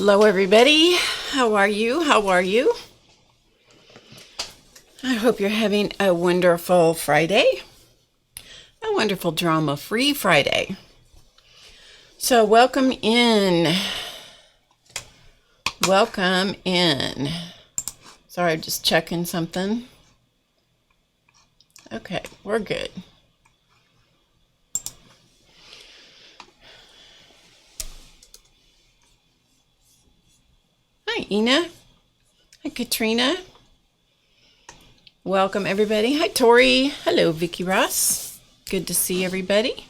Hello everybody, how are you? I hope you're having a wonderful Friday, a wonderful drama-free Friday. So welcome in. Sorry, I'm just checking something. Okay, we're good. Hi, Ina. Hi, Katrina. Welcome, everybody. Hi, Tori. Hello, Vicky Ross. Good to see everybody.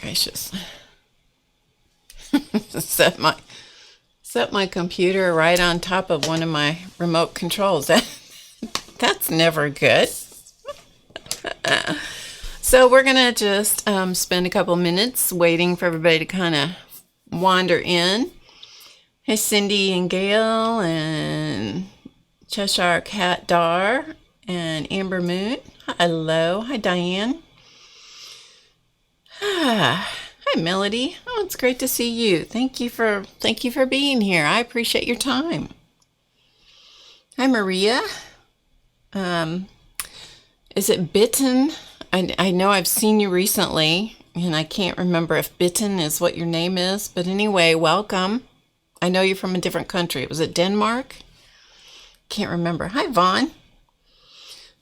Gracious. set my computer right on top of one of my remote controls. That's never good. So we're gonna just spend a couple minutes waiting for everybody to kind of wander in. Hey, Cindy and Gail and Cheshire Cat Dar and Amber Moon. Hello. Hi, Diane. Hi, Melody. Oh, it's great to see you. Thank you for being here. I appreciate your time. Hi, Maria. Is it Bitten? I know I've seen you recently, and I can't remember if Bitten is what your name is, but anyway, welcome. I know you're from a different country. Was it Denmark? Can't remember. Hi, Vaughn.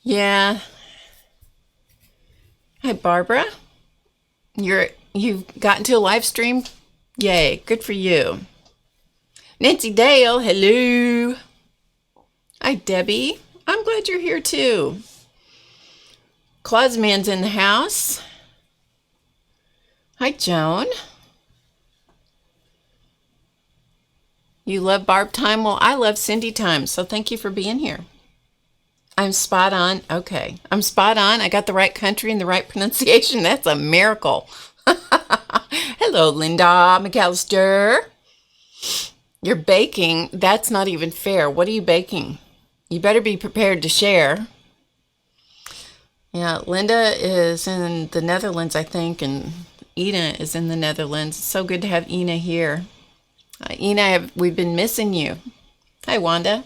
Yeah. Hi, Barbara. You've gotten to a live stream? Yay, good for you. Nancy Dale, hello. Hi, Debbie. I'm glad you're here too. Clausman's in the house. Hi, Joan. You love Barb time? Well, I love Cindy time, so thank you for being here. I'm spot on. Okay, I'm spot on. I got the right country and the right pronunciation. That's a miracle. Hello, Linda McAllister. You're baking. That's not even fair. What are you baking? You better be prepared to share. Yeah, Linda is in the Netherlands, I think, and Ina is in the Netherlands. It's so good to have Ina here. Ina, we've been missing you. Hi, Wanda.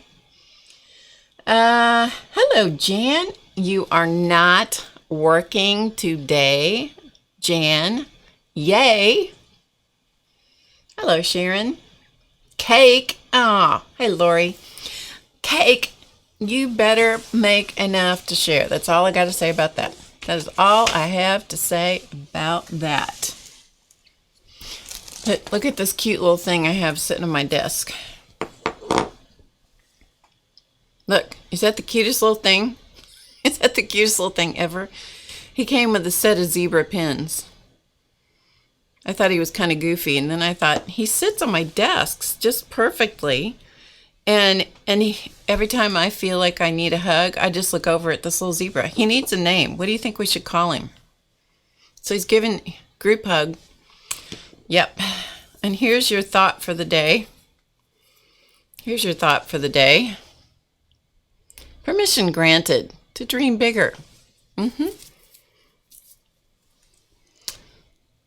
Hello, Jan. You are not working today, Jan. Yay. Hello, Sharon. Cake. Oh, hey, Lori. Cake. You better make enough to share. That's all I got to say about that. That is all I have to say about that. But look at this cute little thing I have sitting on my desk. Look, is that the cutest little thing? Is that the cutest little thing ever? He came with a set of zebra pins. I thought he was kind of goofy, and then I thought, he sits on my desk just perfectly. And every time I feel like I need a hug, I just look over at this little zebra. He needs a name. What do you think we should call him? So he's given group hug. Yep. And here's your thought for the day. Permission granted to dream bigger.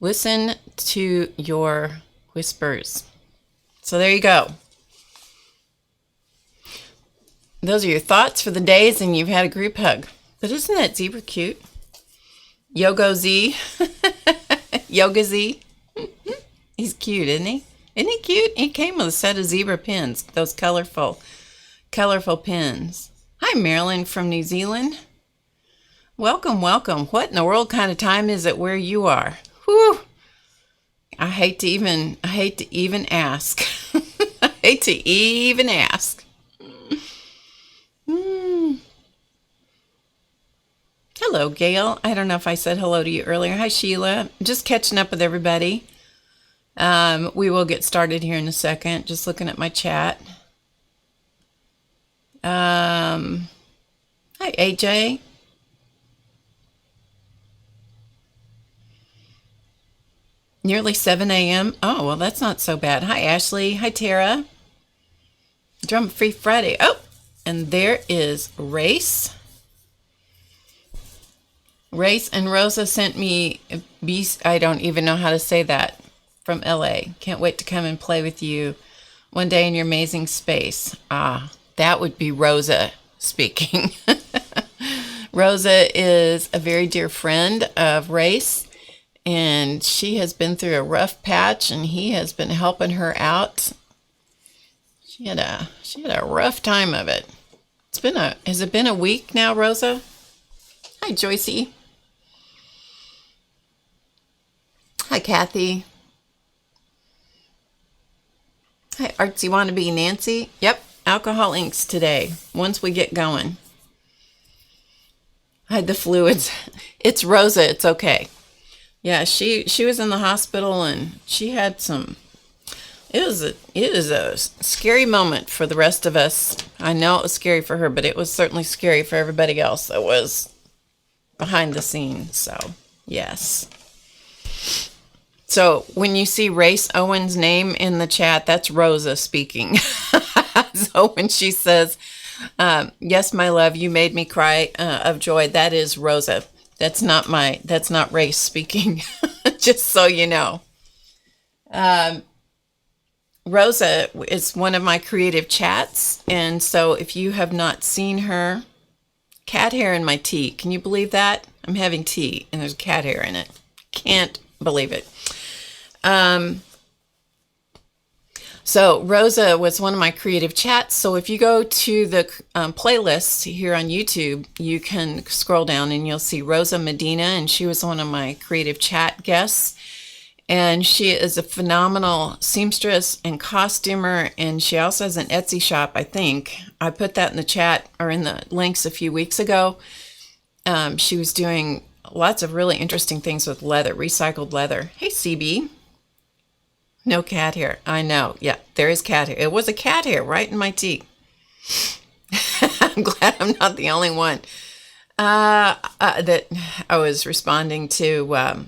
Listen to your whispers. So there you go. Those are your thoughts for the days, and you've had a group hug. But isn't that zebra cute? Yoga Z. Yoga Z. He's cute, isn't he? Isn't he cute? He came with a set of zebra pins, those colorful pins. Hi, Marilyn from New Zealand. Welcome. What in the world kind of time is it where you are? Whew. I hate to even ask. I hate to even ask. Hello, Gail. I don't know if I said hello to you earlier. Hi, Sheila. Just catching up with everybody. We will get started here in a second. Just looking at my chat. Hi, AJ. Nearly 7 a.m. Oh, well, that's not so bad. Hi, Ashley. Hi, Tara. Drum Free Friday. Oh, and there is Race. Race and Rosa sent me I don't even know how to say that. from LA. Can't wait to come and play with you one day in your amazing space. Ah, that would be Rosa speaking. Rosa is a very dear friend of Race, and she has been through a rough patch, and he has been helping her out. She had a rough time of it. Has it been a week now, Rosa? Hi, Joycey. Hi, Kathy. Hi, Artsy Wannabe Nancy. Yep, alcohol inks today, once we get going. Hide the fluids. It's Rosa. It's okay. Yeah, she was in the hospital, and she had some. It is a scary moment for the rest of us. I know it was scary for her, but it was certainly scary for everybody else that was behind the scenes. So yes. So when you see Race Owen's name in the chat, that's Rosa speaking. So when she says, yes, my love, you made me cry of joy, that is Rosa. That's not Race speaking, just so you know. Rosa is one of my creative chats, and so if you have not seen her, cat hair in my tea. Can you believe that? I'm having tea, and there's cat hair in it. Can't believe it. So Rosa was one of my creative chats. So if you go to the playlists here on YouTube, you can scroll down and you'll see Rosa Medina, and she was one of my creative chat guests. And she is a phenomenal seamstress and costumer, and she also has an Etsy shop, I think. I put that in the chat or in the links a few weeks ago. She was doing lots of really interesting things with leather, recycled leather. Hey, CB. No cat hair. I know. Yeah, there is cat hair. It was a cat hair right in my tea. I'm glad I'm not the only one that I was responding to.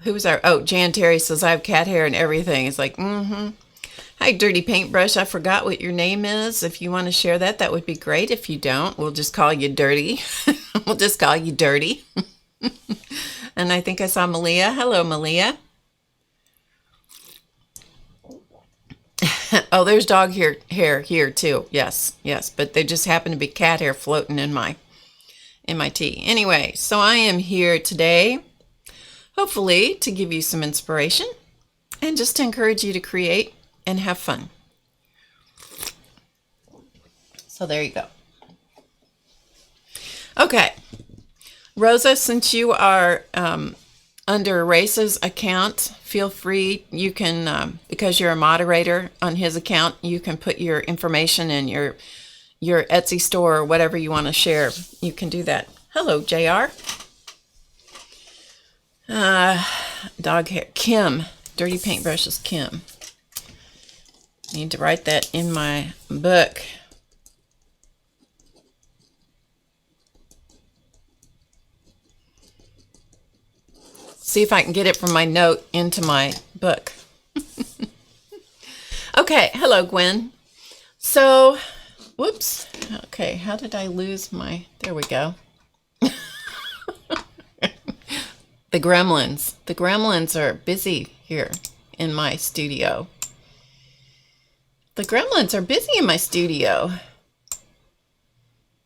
Who was our? Oh, Jan Terry says, I have cat hair and everything. It's like, Hi, Dirty Paintbrush. I forgot what your name is. If you want to share that, that would be great. If you don't, we'll just call you Dirty. We'll just call you Dirty. And I think I saw Malia. Hello, Malia. Oh, there's dog hair here too. Yes. But there just happen to be cat hair floating in my tea. Anyway, so I am here today, hopefully to give you some inspiration and just to encourage you to create and have fun. So there you go. Okay, Rosa, since you are under Race's account, feel free, you can, because you're a moderator on his account, you can put your information in your Etsy store or whatever you want to share. You can do that. Hello, JR. Dog hair. Kim. Dirty Paintbrush is Kim. Need to write that in my book. See if I can get it from my note into my book. Okay, hello, Gwen. So, whoops. Okay, how did I lose my... There we go. The gremlins. The gremlins are busy here in my studio. The gremlins are busy in my studio.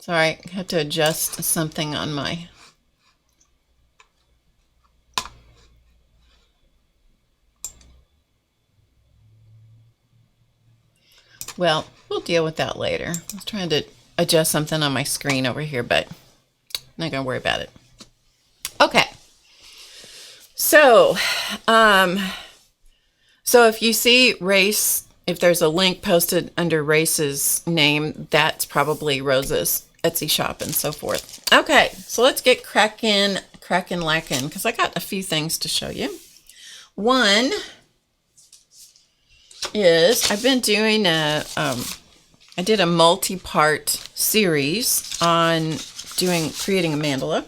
Sorry, I have to adjust something on my... Well, we'll deal with that later. I was trying to adjust something on my screen over here, but I'm not going to worry about it. Okay. So, if you see Race, if there's a link posted under Race's name, that's probably Rosa's Etsy shop and so forth. Okay, so let's get cracking lacking, because I got a few things to show you. One is I've been doing I did a multi-part series on creating a mandala,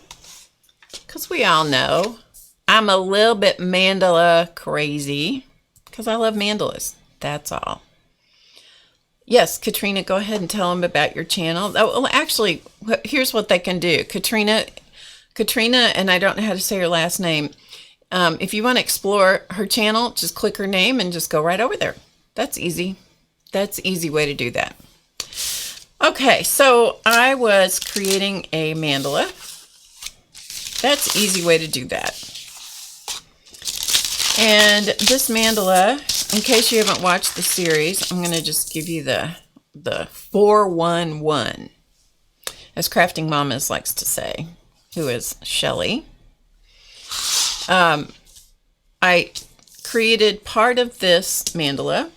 because we all know I'm a little bit mandala crazy because I love mandalas. That's all. Yes, Katrina, go ahead and tell them about your channel. Oh, well, actually, here's what they can do. Katrina, and I don't know how to say her last name. If you want to explore her channel, just click her name and just go right over there. That's easy. That's an easy way to do that. Okay, so I was creating a mandala. That's an easy way to do that. And this mandala, in case you haven't watched the series, I'm going to just give you the 411, as Crafting Mamas likes to say, who is Shelly. I created part of this mandala.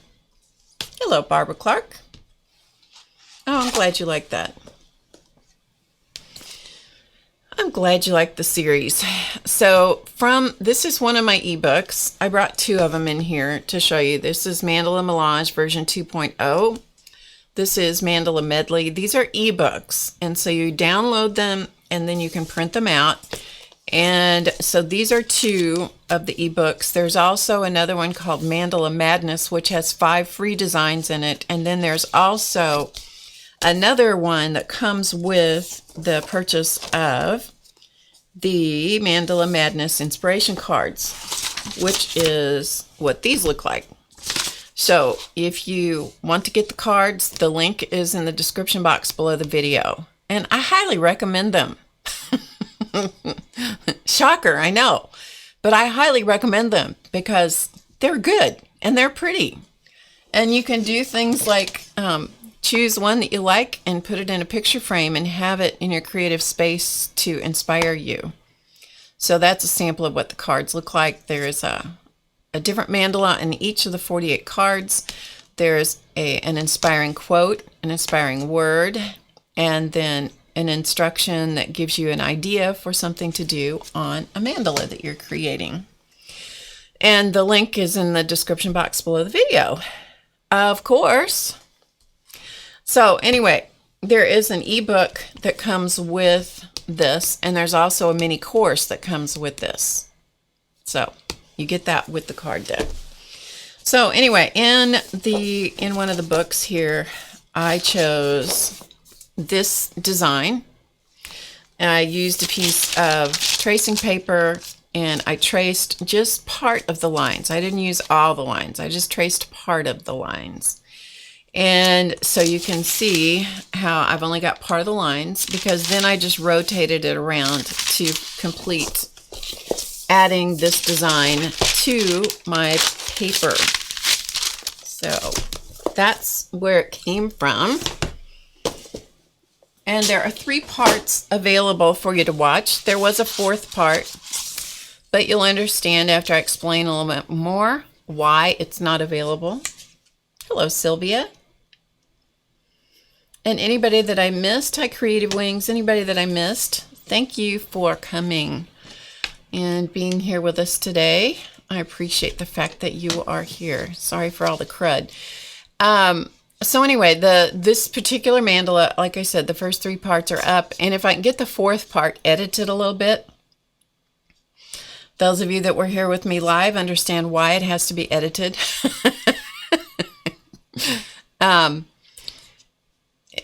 Hello, Barbara Clark. Oh, I'm glad you like that. I'm glad you like the series. So this is one of my ebooks. I brought two of them in here to show you. This is Mandala Melange version 2.0. This is Mandala Medley. These are ebooks. And so you download them and then you can print them out. And so these are two of the ebooks. There's also another one called Mandala Madness, which has 5 free designs in it. And then there's also another one that comes with the purchase of the Mandala Madness inspiration cards, which is what these look like. So if you want to get the cards, the link is in the description box below the video. And I highly recommend them. Shocker, I know. But I highly recommend them because they're good and they're pretty. And you can do things like choose one that you like and put it in a picture frame and have it in your creative space to inspire you. So that's a sample of what the cards look like. There is a different mandala in each of the 48 cards. There's an inspiring quote, an inspiring word, and then an instruction that gives you an idea for something to do on a mandala that you're creating. And the link is in the description box below the video, of course. So anyway, there is an ebook that comes with this, and there's also a mini course that comes with this. So you get that with the card deck. So anyway, in one of the books here, I chose this design. I used a piece of tracing paper and I traced just part of the lines. I didn't use all the lines. I just traced part of the lines. And so you can see how I've only got part of the lines because then I just rotated it around to complete adding this design to my paper. So that's where it came from. And there are 3 parts available for you to watch. There was a 4th part, but you'll understand after I explain a little bit more why it's not available. Hello, Sylvia. And anybody that I missed, hi Creative Wings, anybody that I missed, thank you for coming and being here with us today. I appreciate the fact that you are here. Sorry for all the crud. So anyway, this particular mandala, like I said, the first 3 parts are up. And if I can get the 4th part edited a little bit, those of you that were here with me live understand why it has to be edited.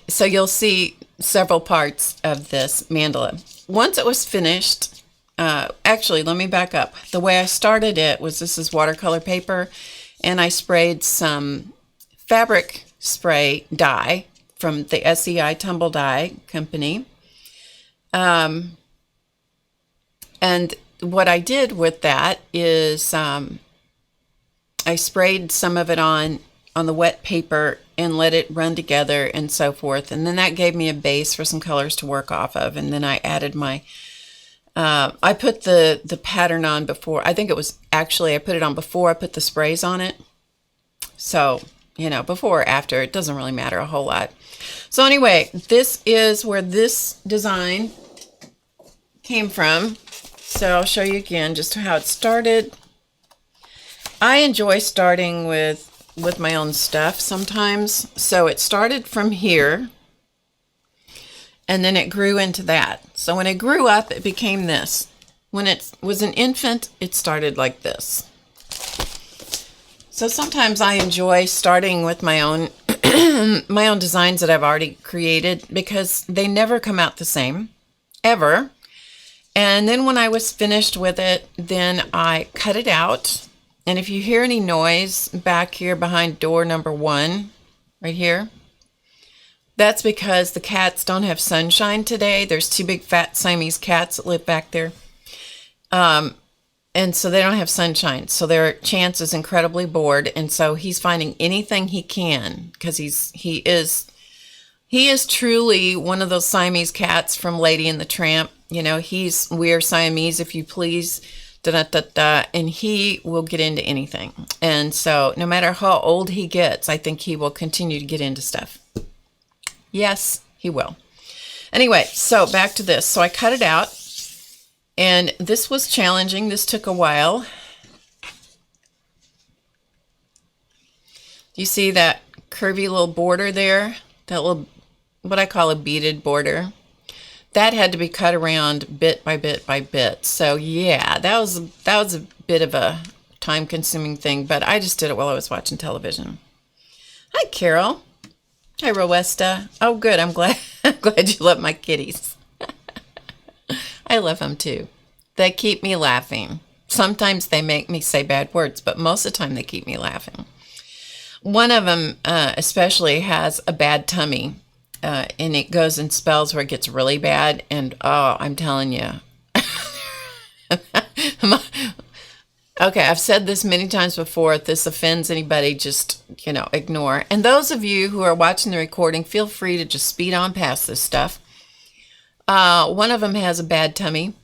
So you'll see several parts of this mandala. Once it was finished, actually, let me back up. The way I started it was this is watercolor paper, and I sprayed some fabric spray dye from the SEI Tumble Dye Company. And what I did with that is I sprayed some of it on the wet paper and let it run together and so forth. And then that gave me a base for some colors to work off of. And then I added my, I put the pattern on before. I think it was actually, I put it on before I put the sprays on it. So, you know, before or after, it doesn't really matter a whole lot. So anyway, this is where this design came from. So I'll show you again just how it started. I enjoy starting with my own stuff sometimes. So it started from here and then it grew into that. So when it grew up, it became this. When it was an infant, it started like this. So sometimes I enjoy starting with my own my own designs that I've already created because they never come out the same, ever. And then when I was finished with it, then I cut it out. And if you hear any noise back here behind door number 1, right here, that's because the cats don't have sunshine today. There's 2 big fat Siamese cats that live back there. And so they don't have sunshine. So their Chance is incredibly bored. And so he's finding anything he can, because he is truly one of those Siamese cats from Lady and the Tramp. You know, we're Siamese, if you please, and he will get into anything. And so no matter how old he gets, I think he will continue to get into stuff. Yes, he will. Anyway, so back to this. So I cut it out, and this was challenging. This took a while. Do you see that curvy little border there? That little, what I call a beaded border. That had to be cut around bit by bit by bit. So yeah, that was a bit of a time-consuming thing, but I just did it while I was watching television. Hi, Carol. Hi, Rowesta. Oh, good. I'm glad you love my kitties. I love them too. They keep me laughing. Sometimes they make me say bad words, but most of the time they keep me laughing. One of them especially has a bad tummy, and it goes in spells where it gets really bad. And oh, I'm telling you. Okay, I've said this many times before. If this offends anybody, just, ignore. And those of you who are watching the recording, feel free to just speed on past this stuff. One of them has a bad tummy.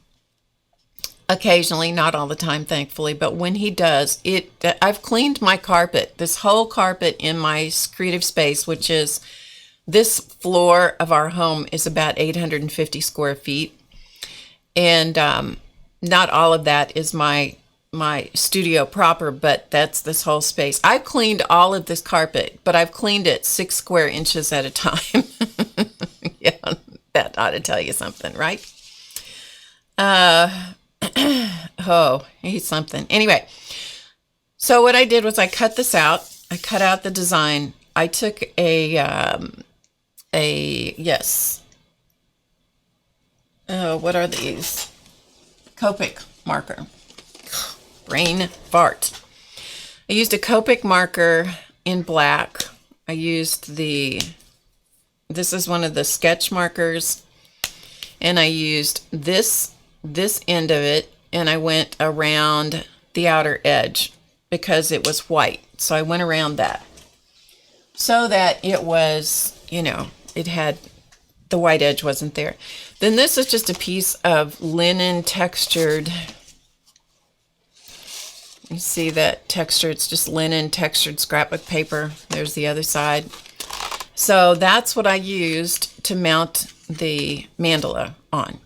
Occasionally, not all the time, thankfully, but when he does, I've cleaned my carpet, this whole carpet in my creative space, which is this floor of our home is about 850 square feet. And not all of that is my studio proper, but that's this whole space. I've cleaned all of this carpet, but I've cleaned it 6 square inches at a time. Yeah, that ought to tell you something, right? Oh, he's something. Anyway, so what I did was I cut this out. I cut out the design. I took what are these? Copic marker. Brain fart. I used a Copic marker in black. I used this is one of the sketch markers, and I used this end of it, and I went around the outer edge because it was white. So I went around that so that it was, it had, the white edge wasn't there. Then this is just a piece of linen textured. You see that texture? It's just linen textured scrapbook paper. There's the other side. So that's what I used to mount the mandala on.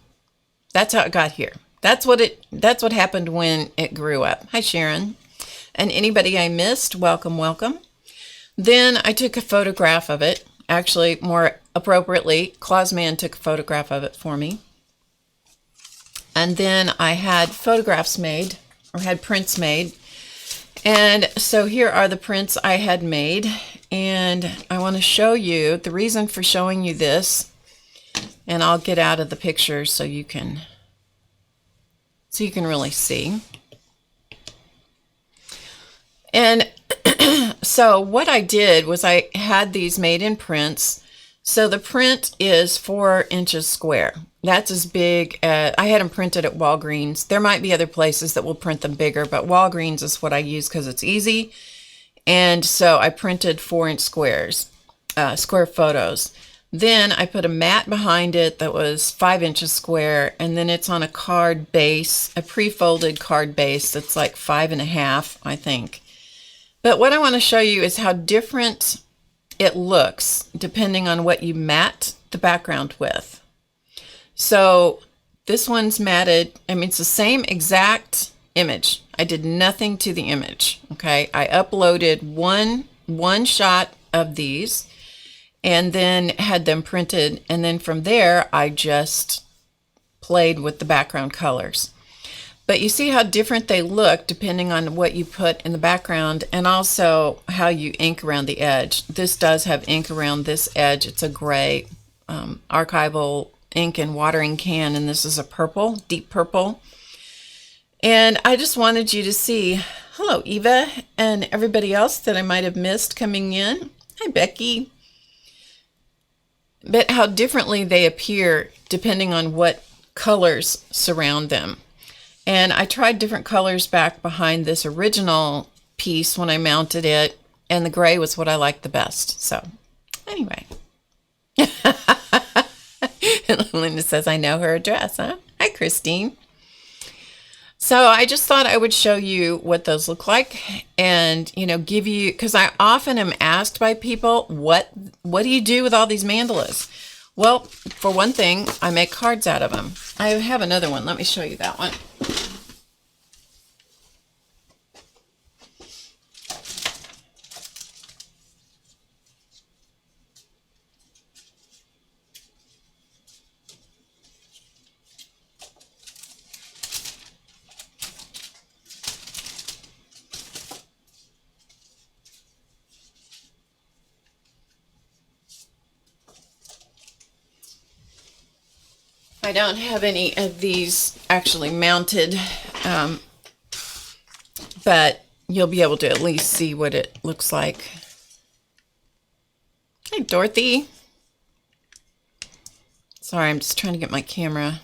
That's how it got here. That's what happened when it grew up. Hi, Sharon. And anybody I missed, welcome, welcome. Then I took a photograph of it. Actually, more appropriately, Clausman took a photograph of it for me. And then I had photographs made, or had prints made. And so here are the prints I had made. And I want to show you the reason for showing you this. And I'll get out of the picture so you can really see. And so what I did was I had these made in prints. So the print is 4 inches square. That's as big as, I had them printed at Walgreens. There might be other places that will print them bigger, but Walgreens is what I use because it's easy. And so I printed 4-inch squares, square photos. Then I put a mat behind it that was 5 inches square, and then it's on a card base, a pre-folded card base that's like 5.5, I think. But what I want to show you is how different it looks depending on what you mat the background with. So this one's matted. I mean, it's the same exact image. I did nothing to the image. Okay, I uploaded one shot of these and then had them printed, and then from there I just played with the background colors. But you see how different they look depending on what you put in the background, and also how you ink around the edge. This does have ink around this edge. It's a gray archival ink and watering can, and this is a purple, deep purple. And I just wanted you to see, hello Eva and everybody else that I might have missed coming in. Hi Becky. But how differently they appear depending on what colors surround them. And I tried different colors back behind this original piece when I mounted it, and the gray was what I liked the best. So anyway. Linda says, I know her address, huh? Hi, Christine. So I just thought I would show you what those look like and, give you, because I often am asked by people, what do you do with all these mandalas? Well, for one thing, I make cards out of them. I have another one. Let me show you that one. I don't have any of these actually mounted, but you'll be able to at least see what it looks like. Hi, Dorothy. Sorry, I'm just trying to get my camera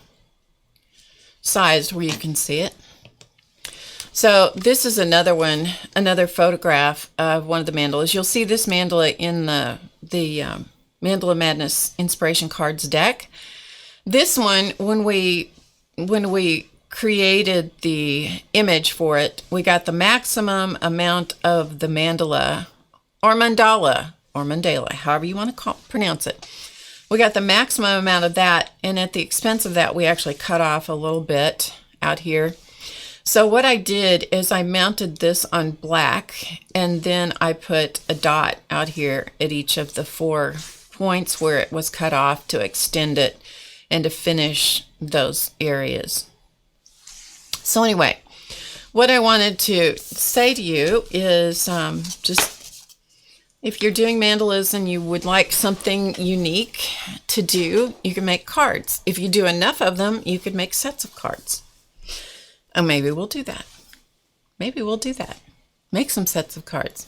sized where you can see it. So this is another one, another photograph of one of the mandalas. You'll see this mandala in the Mandala Madness Inspiration Cards deck. This one, when we created the image for it, we got the maximum amount of the mandala, or mandala, however you want to pronounce it. We got the maximum amount of that, and at the expense of that, we actually cut off a little bit out here. So what I did is I mounted this on black, and then I put a dot out here at each of the 4 points where it was cut off to extend it and to finish those areas. So anyway, what I wanted to say to you is just if you're doing mandalas and you would like something unique to do, you can make cards. If you do enough of them, you could make sets of cards. And maybe we'll do that. Maybe we'll do that. Make some sets of cards.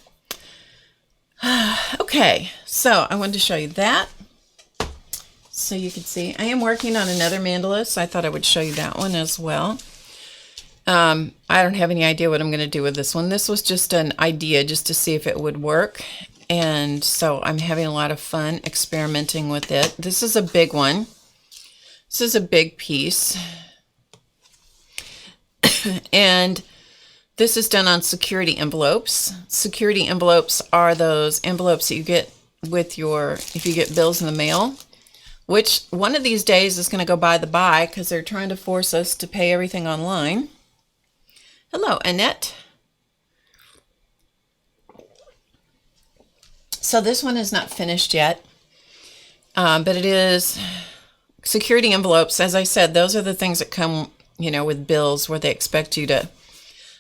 Okay, so I wanted to show you that. So you can see, I am working on another mandala, so I thought I would show you that one as well. I don't have any idea what I'm going to do with this one. This was just an idea just to see if it would work. And so I'm having a lot of fun experimenting with it. This is a big one. This is a big piece. And this is done on security envelopes. Security envelopes are those envelopes that you get with if you get bills in the mail. Which one of these days is going to go by the by because they're trying to force us to pay everything online. Hello, Annette. So this one is not finished yet, but it is security envelopes. As I said, those are the things that come, with bills where they expect you to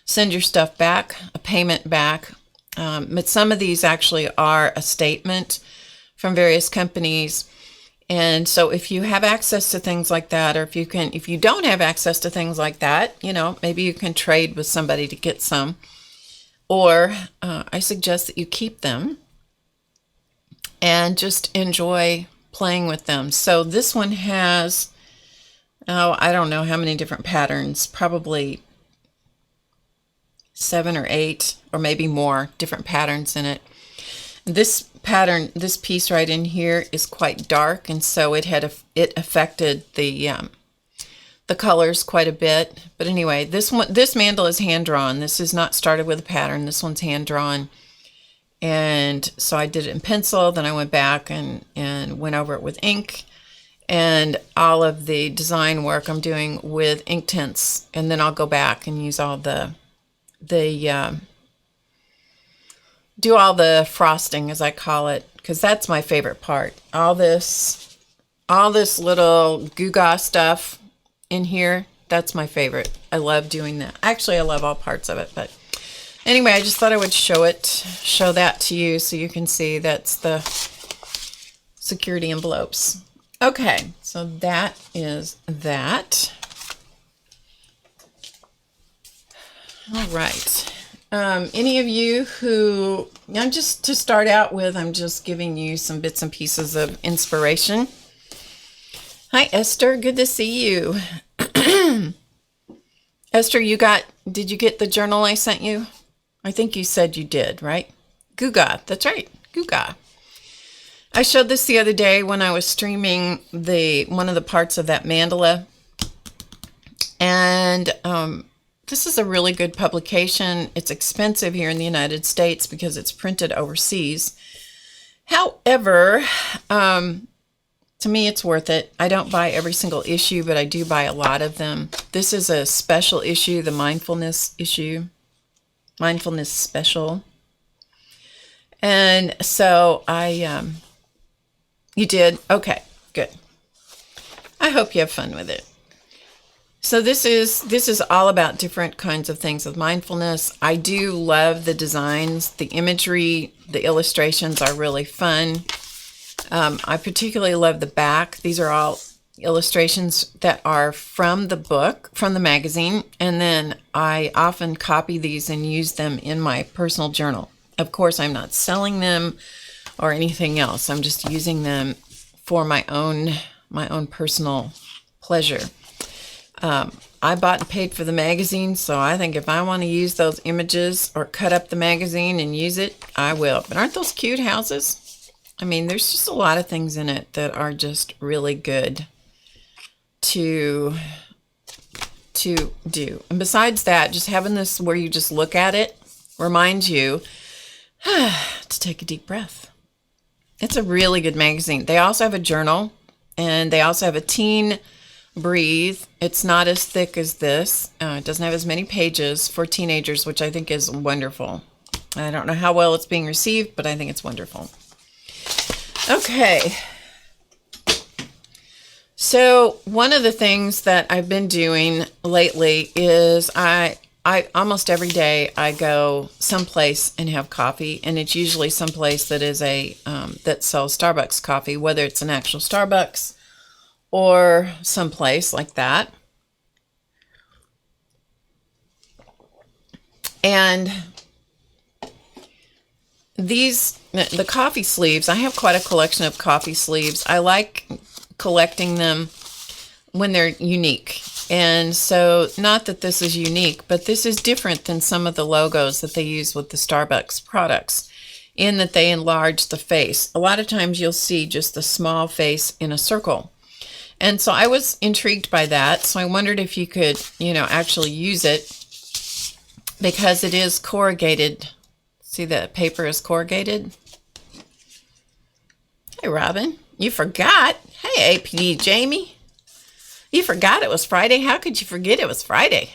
send your stuff back, a payment back. But some of these actually are a statement from various companies. And so if you have access to things like that, or if you don't have access to things like that, maybe you can trade with somebody to get some, or I suggest that you keep them and just enjoy playing with them. So this one has, I don't know how many different patterns, probably 7 or 8 or maybe more different patterns in it. This pattern, this piece right in here is quite dark, and so it affected the colors quite a bit. But anyway, this mandala is hand drawn. This is not started with a pattern. This one's hand drawn, and so I did it in pencil. Then I went back and went over it with ink, and all of the design work I'm doing with ink tints, and then I'll go back and use all do all the frosting, as I call it, because that's my favorite part. All this little gewgaw stuff in here, that's my favorite. I love doing that. Actually, I love all parts of it, but anyway, I just thought I would show that to you so you can see that's the security envelopes. Okay, so that is that. All right. Any of you who, just to start out with, I'm just giving you some bits and pieces of inspiration. Hi, Esther. Good to see you. Esther, did you get the journal I sent you? I think you said you did, right? Guga. That's right. Guga. I showed this the other day when I was streaming one of the parts of that mandala. And this is a really good publication. It's expensive here in the United States because it's printed overseas. However, to me, it's worth it. I don't buy every single issue, but I do buy a lot of them. This is a special issue, the mindfulness issue, mindfulness special. And so you did? Okay, good. I hope you have fun with it. So this is all about different kinds of things with mindfulness. I do love the designs, the imagery, the illustrations are really fun. I particularly love the back. These are all illustrations that are from the book, from the magazine, and then I often copy these and use them in my personal journal. Of course, I'm not selling them or anything else. I'm just using them for my own personal pleasure. I bought and paid for the magazine, so I think if I want to use those images or cut up the magazine and use it, I will. But aren't those cute houses? I mean, there's just a lot of things in it that are just really good to do. And besides that, just having this where you just look at it reminds you to take a deep breath. It's a really good magazine. They also have a journal, and they also have a teen breathe. It's not as thick as this. It doesn't have as many pages for teenagers, which I think is wonderful. I don't know how well it's being received, but I think it's wonderful. Okay. So one of the things that I've been doing lately is I almost every day I go someplace and have coffee, and it's usually someplace that is that sells Starbucks coffee, whether it's an actual Starbucks or someplace like that. And the coffee sleeves, I have quite a collection of coffee sleeves. I like collecting them when they're unique. And so, not that this is unique, but this is different than some of the logos that they use with the Starbucks products, in that they enlarge the face. A lot of times you'll see just a small face in a circle. And so I was intrigued by that. So I wondered if you could, actually use it, because it is corrugated. See, the paper is corrugated. Hey, Robin, you forgot. Hey, APD Jamie, you forgot it was Friday. How could you forget it was Friday?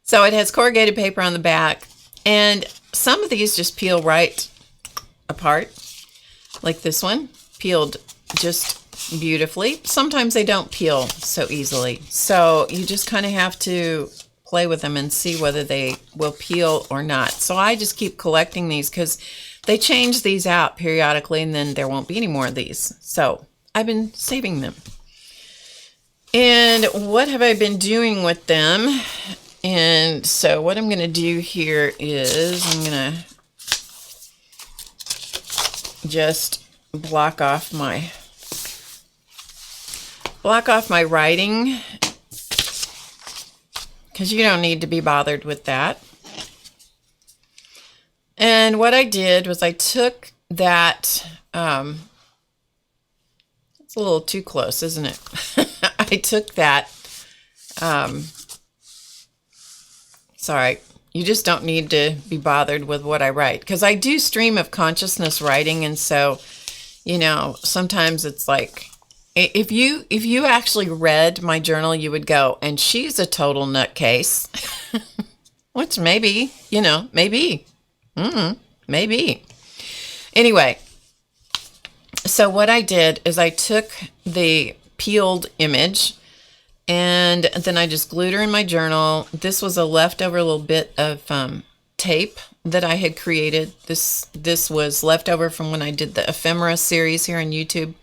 So it has corrugated paper on the back, and some of these just peel right apart, like this one, peeled just beautifully. Sometimes they don't peel so easily, so you just kind of have to play with them and see whether they will peel or not. So I just keep collecting these because they change these out periodically, and then there won't be any more of these. So I've been saving them. And what have I been doing with them? And so what I'm going to do here is I'm going to just block off my writing, because you don't need to be bothered with that. And what I did was I took that, it's a little too close, isn't it? I took that, sorry, you just don't need to be bothered with what I write, because I do stream of consciousness writing, and so, sometimes it's like, if you actually read my journal, you would go, and she's a total nutcase, which maybe, maybe. Maybe. Anyway, so what I did is I took the peeled image, and then I just glued her in my journal. This was a leftover little bit of tape that I had created. This was leftover from when I did the ephemera series here on YouTube.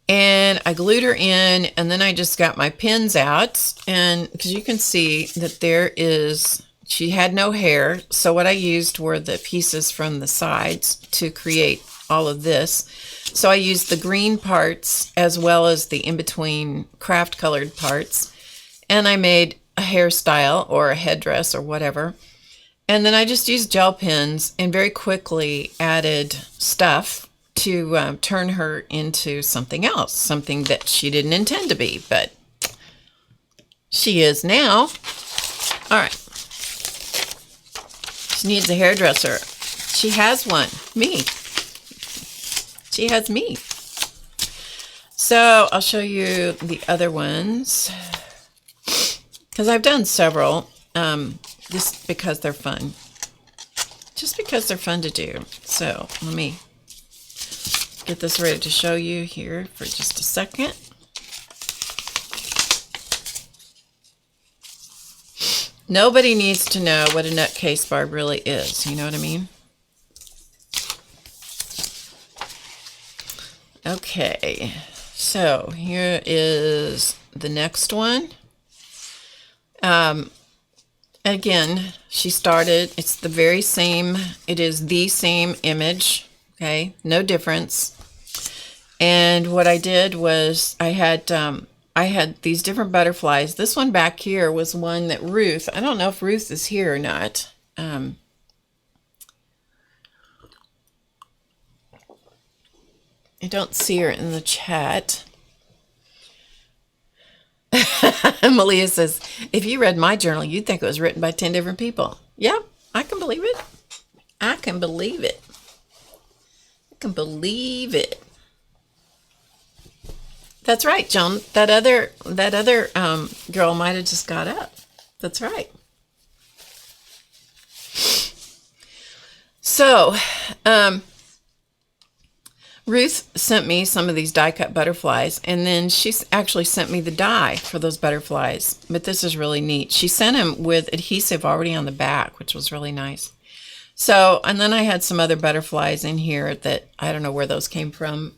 And I glued her in, and then I just got my pins out, and because you can see that she had no hair, so what I used were the pieces from the sides to create all of this. So I used the green parts as well as the in-between craft colored parts, and I made a hairstyle or a headdress or whatever. And then I just used gel pens and very quickly added stuff to turn her into something else, something that she didn't intend to be, but she is now. All right. She needs a hairdresser. She has one. Me. She has me. So I'll show you the other ones because I've done several just because they're fun. Just because they're fun to do. So let me get this ready to show you here for just a second. Nobody needs to know what a nutcase Barb really is. You know what I mean? Okay, so here is the next one. Again, she started, it's the very same, it is the same image, okay, no difference. And what I did was I had these different butterflies. This one back here was one that Ruth, I don't know if Ruth is here or not. I don't see her in the chat. Malia says, if you read my journal, you'd think it was written by 10 different people. Yeah, I can believe it. I can believe it. I can believe it. That's right, Joan. That other girl might have just got up. That's right. So, Ruth sent me some of these die-cut butterflies, and then she actually sent me the die for those butterflies. But this is really neat. She sent them with adhesive already on the back, which was really nice. So, and then I had some other butterflies in here that I don't know where those came from.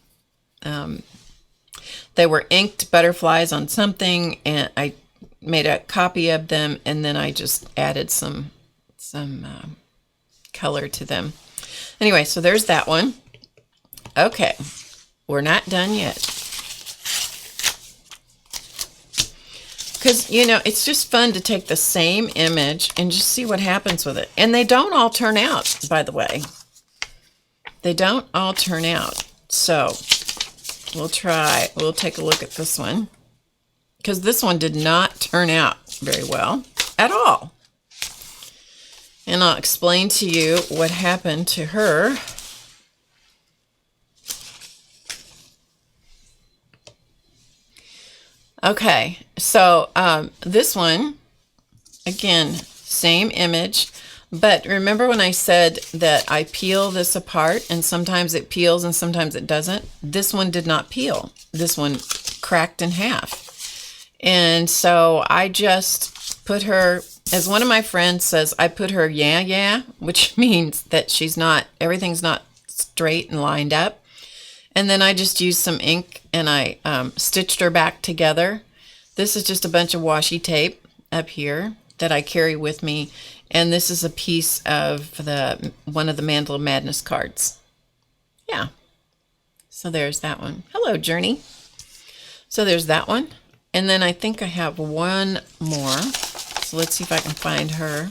They were inked butterflies on something, and I made a copy of them, and then I just added some color to them. Anyway, so there's that one. Okay, we're not done yet. Because, you know, it's just fun to take the same image and just see what happens with it. And they don't all turn out, by the way. They don't all turn out. So we'll take a look at this one. Because this one did not turn out very well at all. And I'll explain to you what happened to her. Okay, so this one, again, same image, but remember when I said that I peel this apart and sometimes it peels and sometimes it doesn't? This one did not peel. This one cracked in half. And so I just put her, as one of my friends says, I put her yeah, which means that everything's not straight and lined up. And then I just used some ink and I stitched her back together. This is just a bunch of washi tape up here that I carry with me. And this is a piece of one of the Mandala Madness cards. Yeah. So there's that one. Hello, Journey. So there's that one. And then I think I have one more. So let's see if I can find her.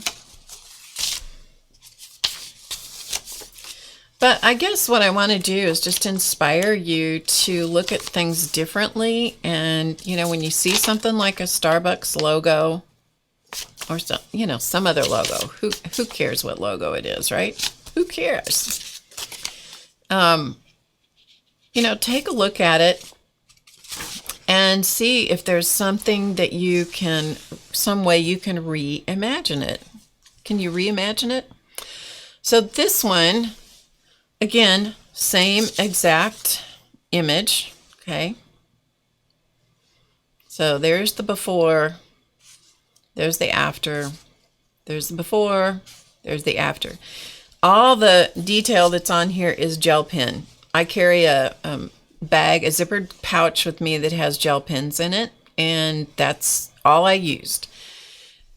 But I guess what I want to do is just inspire you to look at things differently. And, you know, when you see something like a Starbucks logo or some other logo, who cares what logo it is, right? Who cares? You know, take a look at it and see if there's something that some way you can reimagine it. Can you reimagine it? So this one, again, same exact image, okay? So there's the before, there's the after, there's the before, there's the after. All the detail that's on here is gel pen. I carry a bag, a zippered pouch with me that has gel pens in it, and that's all I used.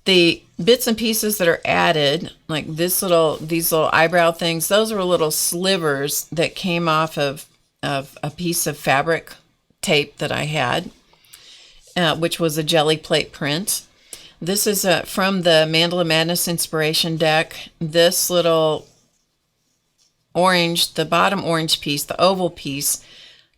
The bits and pieces that are added, like these little eyebrow things, those were little slivers that came off of a piece of fabric tape that I had, which was a jelly plate print. This is from the Mandala Madness Inspiration deck. This little orange, the bottom orange piece, the oval piece,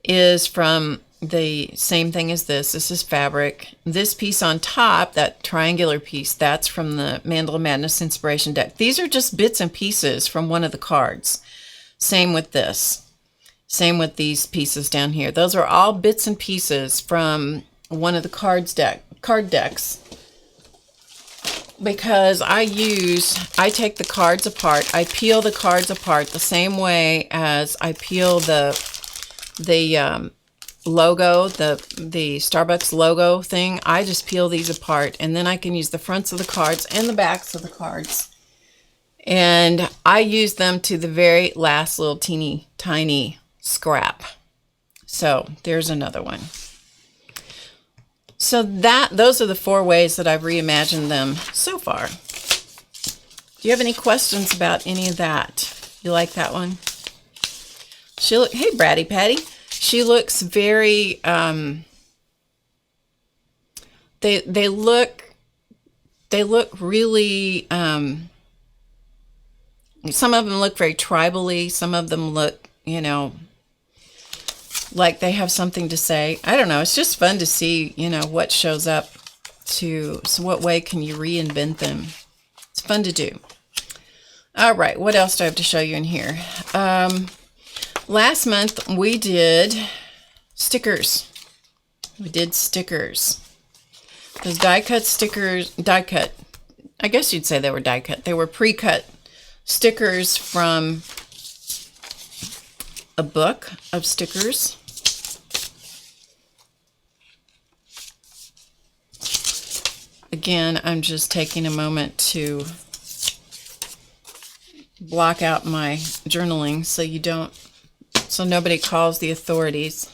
is from the same thing as this. This is fabric. This piece on top, that triangular piece, that's from the Mandala Madness Inspiration deck. These are just bits and pieces from one of the cards. Same with this. Same with these pieces down here. Those are all bits and pieces from one of the card decks. Because I take the cards apart. I peel the cards apart the same way as I peel the logo, the Starbucks logo thing. I just peel these apart, and then I can use the fronts of the cards and the backs of the cards. And I use them to the very last little teeny tiny scrap. So there's another one. So those are the 4 ways that I've reimagined them so far. Do you have any questions about any of that? You like that one? Hey, Bratty Patty. She looks very, they look really, some of them look very tribally. Some of them look, like they have something to say. I don't know. It's just fun to see, what shows up so what way can you reinvent them? It's fun to do. All right. What else do I have to show you in here? Last month we did stickers. Those die cut stickers, I guess you'd say they were die cut. They were pre-cut stickers from a book of stickers. Again, I'm just taking a moment to block out my journaling so nobody calls the authorities.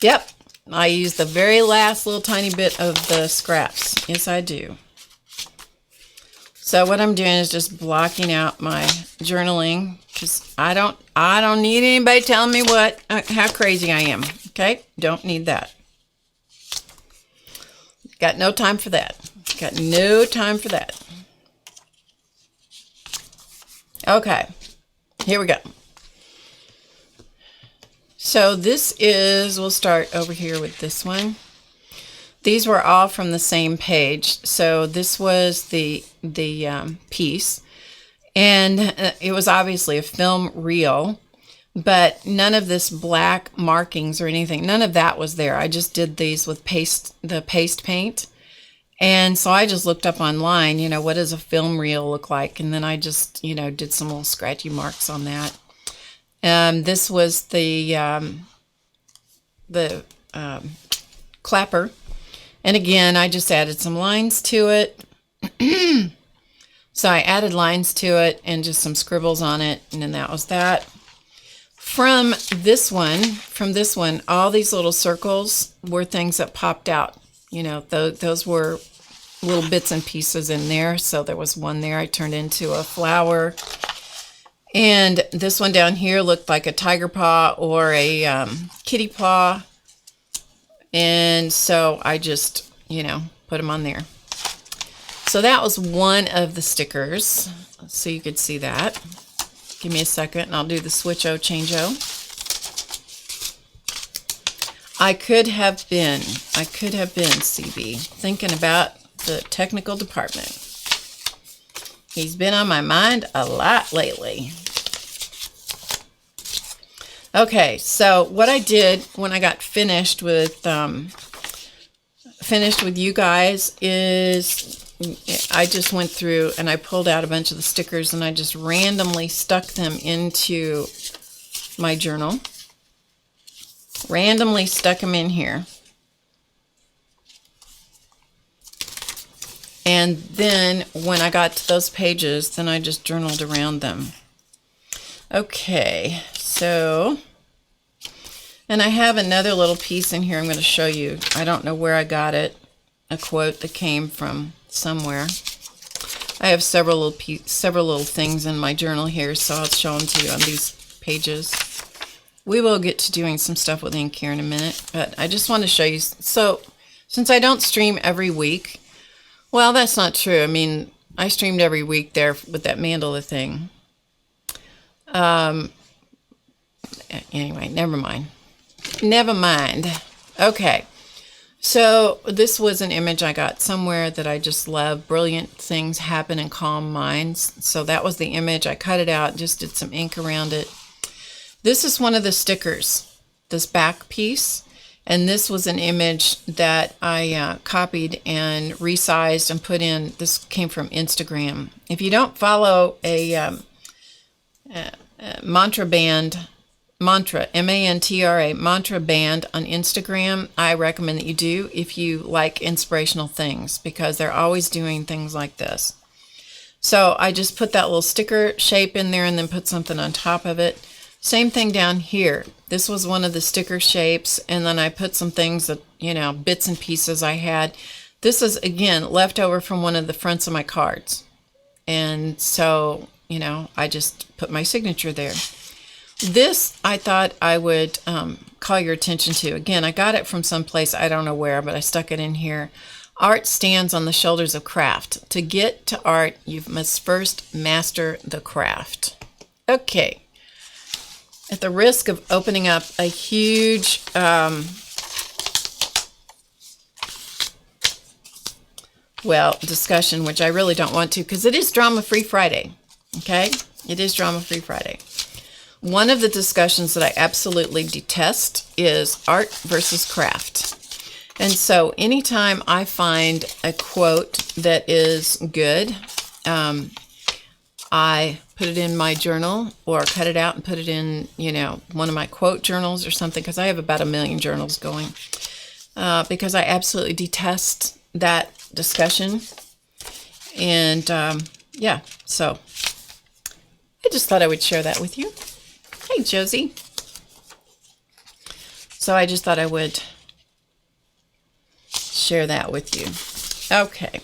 Yep, I use the very last little tiny bit of the scraps. Yes, I do. So what I'm doing is just blocking out my journaling, because I don't need anybody telling me how crazy I am. Okay, don't need that. Got no time for that. Got no time for that. Okay, here we go. So we'll start over here with this one. These were all from the same page. So this was the piece, and it was obviously a film reel, but none of this black markings or anything, none of that was there. I just did these with the paste paint. And so I just looked up online, what does a film reel look like? And then I just, did some little scratchy marks on that. This was the clapper. And again, I just added some lines to it. So I added lines to it and just some scribbles on it. And then that was that. From this one, all these little circles were things that popped out. Those were little bits and pieces in there. So there was one there I turned into a flower. And this one down here looked like a tiger paw or a kitty paw. And so I just, put them on there. So that was one of the stickers. So you could see that. Give me a second and I'll do the switch-o, change-o. I could have been CB, thinking about the technical department. He's been on my mind a lot lately. Okay, so what I did when I got finished with you guys is I just went through and I pulled out a bunch of the stickers and I just randomly stuck them into my journal. Randomly stuck them in here. And then when I got to those pages, then I just journaled around them. Okay, so, and I have another little piece in here I'm going to show you. I don't know where I got it. A quote that came from somewhere. I have several little things in my journal here, so I'll show them to you on these pages. We will get to doing some stuff with ink here in a minute, but I just want to show you. So, since I don't stream every week, well, that's not true. I mean, I streamed every week there with that mandala thing. Anyway, never mind. Never mind. Okay. So this was an image I got somewhere that I just love. Brilliant things happen in calm minds. So that was the image. I cut it out, just did some ink around it. This is one of the stickers, this back piece. And this was an image that I copied and resized and put in. This came from Instagram. If you don't follow a mantra band, M-A-N-T-R-A, mantra band on Instagram, I recommend that you do if you like inspirational things, because they're always doing things like this. So I just put that little sticker shape in there and then put something on top of it. Same thing down here. This was one of the sticker shapes, and then I put some things that, you know, bits and pieces I had. This is, again, leftover from one of the fronts of my cards. And so, you know, I just put my signature there. This, I thought I would call your attention to. Again, I got it from someplace, I don't know where, but I stuck it in here. Art stands on the shoulders of craft. To get to art, you must first master the craft. Okay. At the risk of opening up a huge discussion, which I really don't want to, because it is Drama-Free Friday. Okay? It is Drama-Free Friday. One of the discussions that I absolutely detest is art versus craft. And so anytime I find a quote that is good, I put it in my journal or cut it out and put it in, you know, one of my quote journals or something, because I have about 1 million journals going, because I absolutely detest that discussion. And yeah, so I just thought I would share that with you. Hey, Josie. So I just thought I would share that with you. Okay.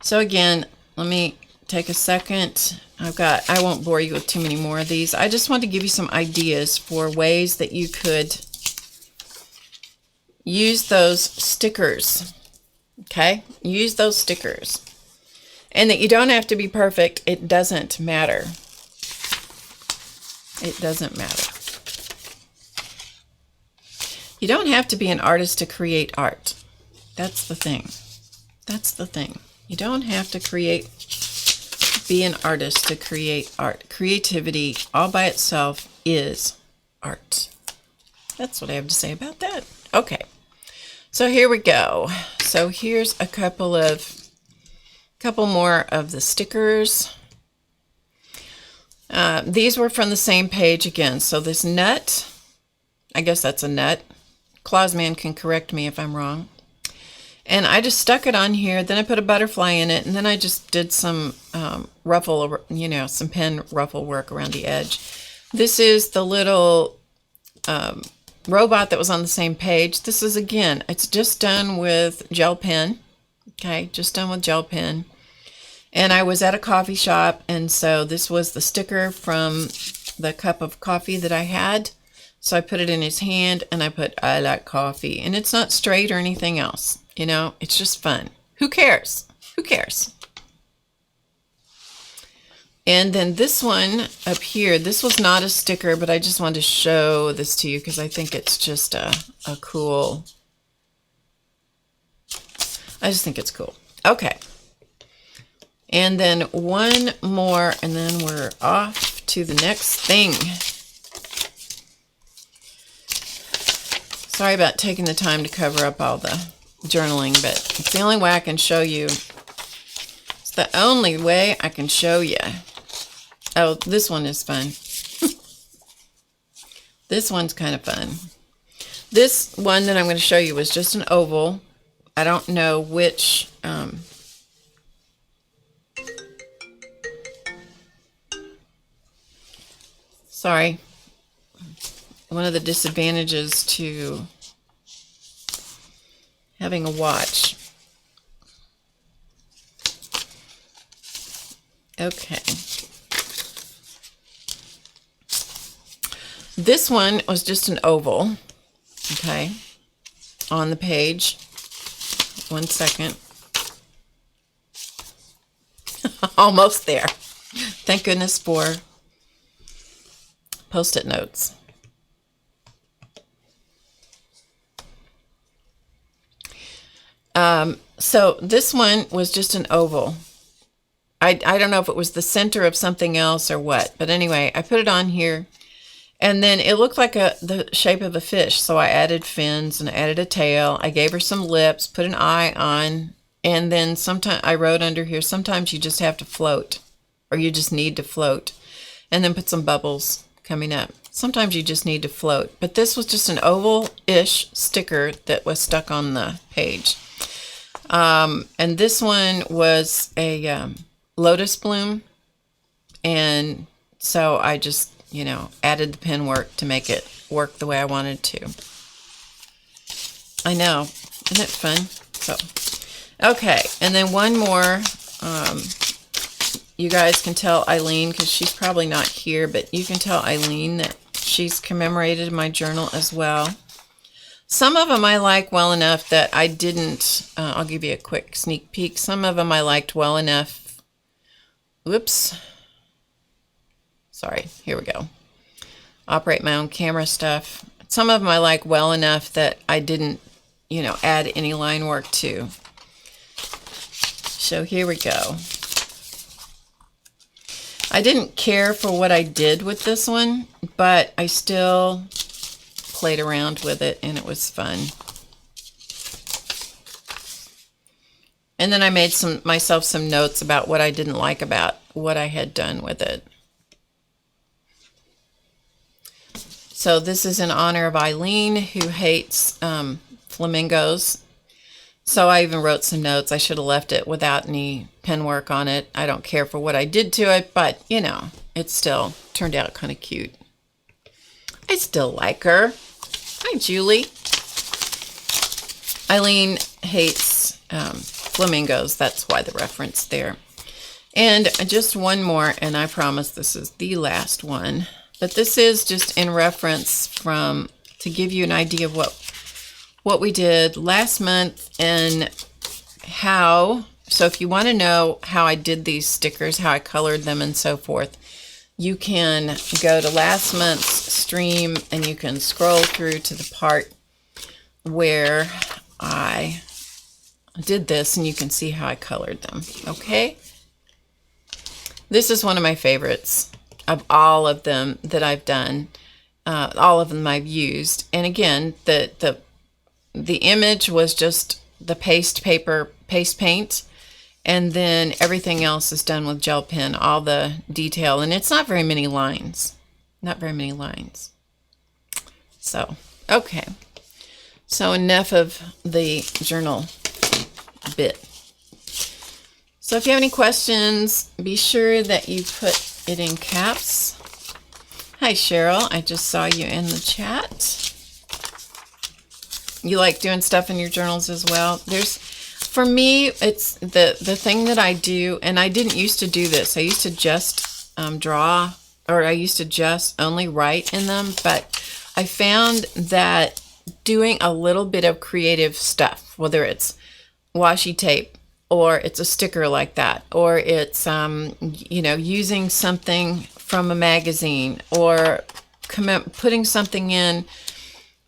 So again, let me take a second. I won't bore you with too many more of these. I just want to give you some ideas for ways that you could use those stickers. Okay? Use those stickers. And that you don't have to be perfect. It doesn't matter. It doesn't matter. You don't have to be an artist to create art. That's the thing. That's the thing. You don't have to be an artist to create art. Creativity all by itself is art. That's what I have to say about that. Okay. So here we go. So here's a couple more of the stickers. These were from the same page again. So this nut, I guess that's a nut. Clausman can correct me if I'm wrong. And I just stuck it on here. Then I put a butterfly in it. And then I just did some ruffle, you know, some pen ruffle work around the edge. This is the little robot that was on the same page. This is, again, it's just done with gel pen. Okay, just done with gel pen. And I was at a coffee shop, and so this was the sticker from the cup of coffee that I had. So I put it in his hand, and I put, I like coffee. And it's not straight or anything else. You know, it's just fun. Who cares? Who cares? And then this one up here, this was not a sticker, but I just wanted to show this to you because I think it's just a cool, I just think it's cool. Okay. And then one more, and then we're off to the next thing. Sorry about taking the time to cover up all the journaling, but it's the only way I can show you. It's the only way I can show you. Oh, this one is fun. This one's kind of fun. This one that I'm going to show you was just an oval. I don't know which Sorry. One of the disadvantages to having a watch. Okay. This one was just an oval, okay, on the page. 1 second. Almost there. Thank goodness for Post-it notes. So this one was just an oval. I don't know if it was the center of something else or what, but anyway, I put it on here, and then it looked like the shape of a fish, so I added fins and added a tail. I gave her some lips, put an eye on, and then sometimes I wrote under here, sometimes you just have to float, or you just need to float, and then put some bubbles coming up. Sometimes you just need to float, but this was just an oval-ish sticker that was stuck on the page. And this one was a lotus bloom, and so I just, added the pen work to make it work the way I wanted to. I know, isn't it fun? So, okay, and then one more. You guys can tell Eileen, because she's probably not here, but you can tell Eileen that she's commemorated my journal as well. Some of them I like well enough that I didn't, I'll give you a quick sneak peek. Some of them I liked well enough. Whoops. Sorry, here we go. Operate my own camera stuff. Some of them I like well enough that I didn't, add any line work to. So here we go. I didn't care for what I did with this one, but I still played around with it, and it was fun. And then I made myself some notes about what I didn't like about what I had done with it. So this is in honor of Eileen, who hates flamingos. So I even wrote some notes. I should have left it without any pen work on it. I don't care for what I did to it, but, it still turned out kind of cute. I still like her. Hi, Julie. Eileen hates flamingos. That's why the reference there. And just one more, and I promise this is the last one. But this is just in reference to give you an idea of what we did last month and how. So if you want to know how I did these stickers, how I colored them and so forth, you can go to last month's stream and you can scroll through to the part where I did this and you can see how I colored them. Okay? This is one of my favorites of all of them that I've done. All of them I've used. And again, the image was just the paste paint, and then everything else is done with gel pen, all the detail, and it's not very many lines. Not very many lines. So, okay. So enough of the journal bit. So if you have any questions, be sure that you put it in caps. Hi, Cheryl. I just saw you in the chat. You like doing stuff in your journals as well? For me, it's the thing that I do, and I didn't used to do this. I used to just draw, or I used to just only write in them, but I found that doing a little bit of creative stuff, whether it's washi tape, or it's a sticker like that, or it's, using something from a magazine, or putting something in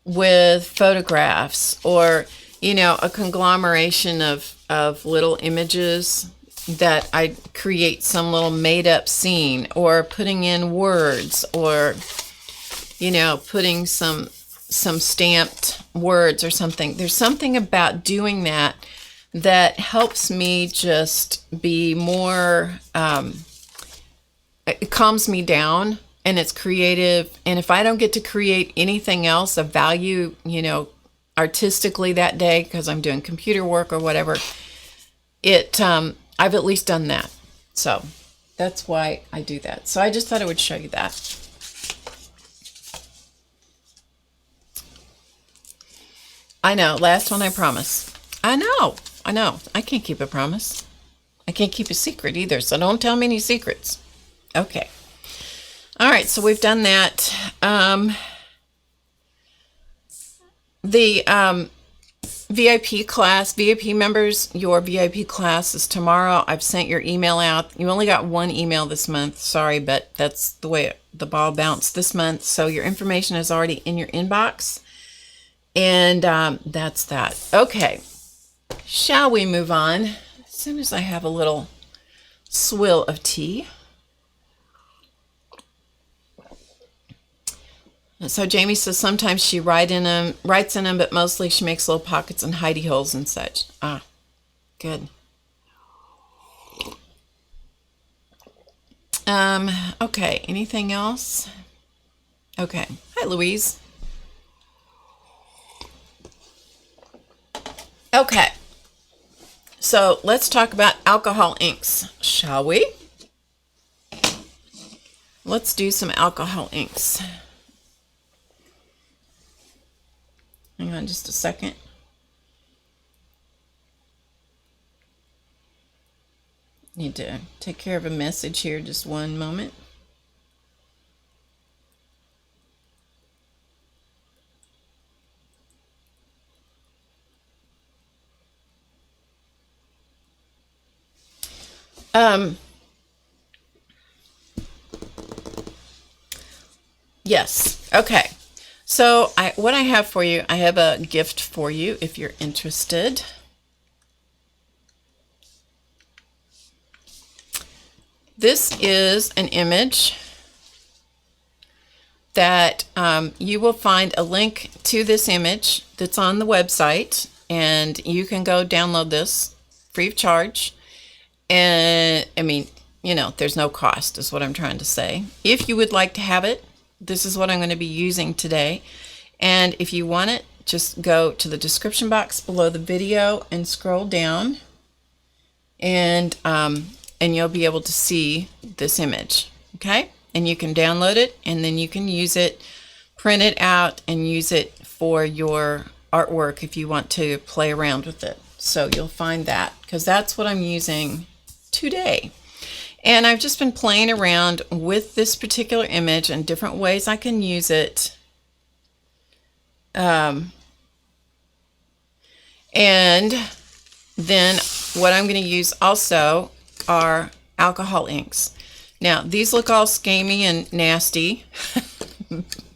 with photographs, or a conglomeration of little images that I create some little made-up scene, or putting in words, or putting some stamped words or something. There's something about doing that helps me just be more, it calms me down, and it's creative. And if I don't get to create anything else of value, artistically that day, because I'm doing computer work or whatever, I've at least done that. So that's why I do that. So I just thought I would show you that. I know. Last one, I promise. I know. I can't keep a promise. I can't keep a secret either, so don't tell me any secrets. Okay. All right, so we've done that. The VIP class, VIP members, your VIP class is tomorrow. I've sent your email out. You only got one email this month. Sorry, but that's the way the ball bounced this month. So your information is already in your inbox. And that's that. Okay. Shall we move on? As soon as I have a little swill of tea. So Jamie says sometimes she writes in them, but mostly she makes little pockets and hidey holes and such. Ah, good. Okay, anything else? Okay. Hi, Louise. Okay. So let's talk about alcohol inks, shall we? Let's do some alcohol inks. Hang on just a second. Need to take care of a message here, just one moment. Yes, okay. So what I have for you, I have a gift for you if you're interested. This is an image that you will find a link to this image that's on the website, and you can go download this free of charge. And I mean, you know, there's no cost is what I'm trying to say. If you would like to have it, this is what I'm going to be using today. And if you want it, just go to the description box below the video and scroll down, and you'll be able to see this image. Okay? And you can download it, and then you can use it, print it out, and use it for your artwork if you want to play around with it. So you'll find that, because that's what I'm using today. And I've just been playing around with this particular image and different ways I can use it. And then what I'm going to use also are alcohol inks. Now, these look all scammy and nasty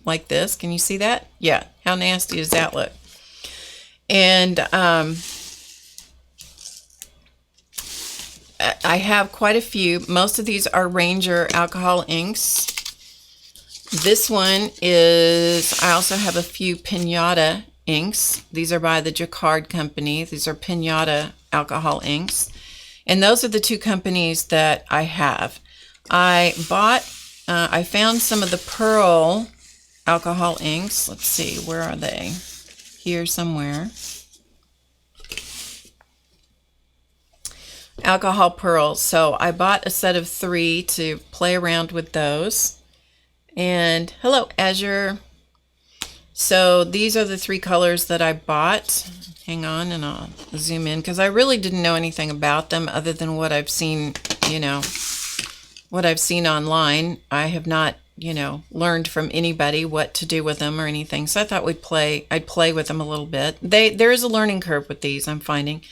like this. Can you see that? Yeah. How nasty does that look? And I have quite a few. Most of these are Ranger alcohol inks. This one is, I also have a few Pinata inks. These are by the Jacquard company. These are Pinata alcohol inks. And those are the two companies that I have. I found some of the Pearl alcohol inks. Let's see, where are they? Here somewhere. Alcohol pearls. So I bought a set of 3 to play around with those. And hello, Azure. So these are the 3 colors that I bought. Hang on, and I'll zoom in, because I really didn't know anything about them other than what I've seen, you know, what I've seen online. I have not, you know, learned from anybody what to do with them or anything. So I thought I'd play with them a little bit. There is a learning curve with these, I'm finding.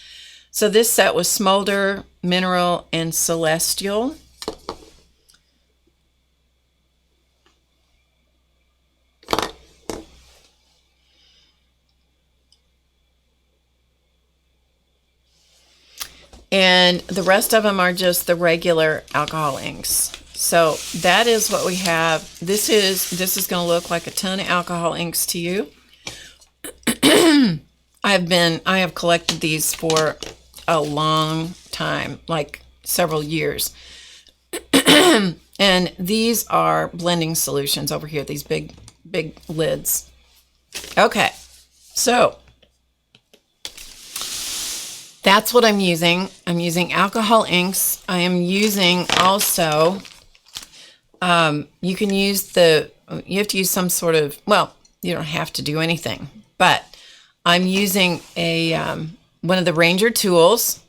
So this set was Smolder, Mineral, and Celestial. And the rest of them are just the regular alcohol inks. So that is what we have. This is going to look like a ton of alcohol inks to you. I have collected these for a long time, like several years. And these are blending solutions over here, these big lids. Okay, so that's what I'm using. I'm using alcohol inks. I am using also, you can use you have to use some sort of, well, you don't have to do anything, but I'm using a one of the Ranger tools.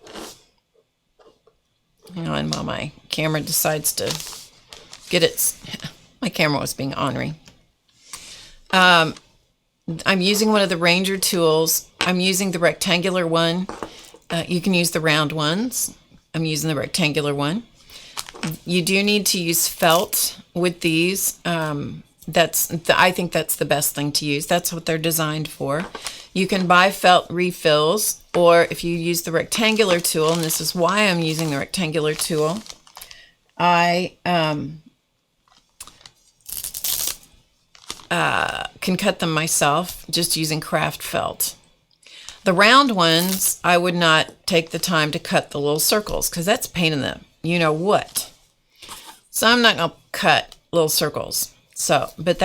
Hang on while my camera decides to get its... My camera was being ornery. I'm using one of the Ranger tools. I'm using the rectangular one. You can use the round ones. I'm using the rectangular one. You do need to use felt with these. I think that's the best thing to use. That's what they're designed for. You can buy felt refills, or if you use the rectangular tool, and this is why I'm using the rectangular tool, I can cut them myself just using craft felt. The round ones, I would not take the time to cut the little circles because that's a pain in the you know what. So I'm not going to cut little circles. So, but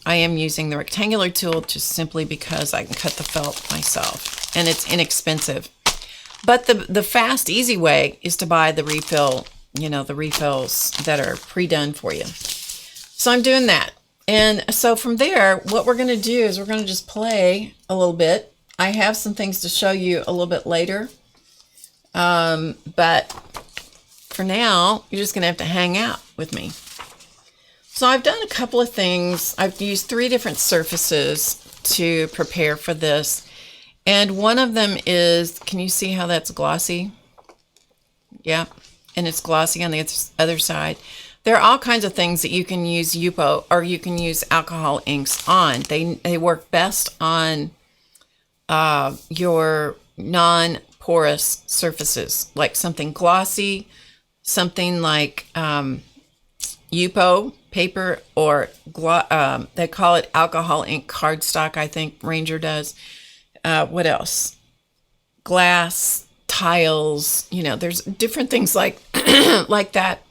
I am using the rectangular tool just simply because I can cut the felt myself and it's inexpensive. But the fast, easy way is to buy the refill, the refills that are pre-done for you. So I'm doing that. And so from there, what we're going to do is we're going to just play a little bit. I have some things to show you a little bit later. But for now, you're just going to have to hang out with me. So I've done a couple of things. I've used 3 different surfaces to prepare for this. And one of them is, can you see how that's glossy? Yeah, and it's glossy on the other side. There are all kinds of things that you can use Yupo or you can use alcohol inks on. They work best on your non-porous surfaces, like something glossy, something like Yupo paper, or they call it alcohol ink cardstock, I think Ranger does. What else? Glass, tiles, there's different things like like that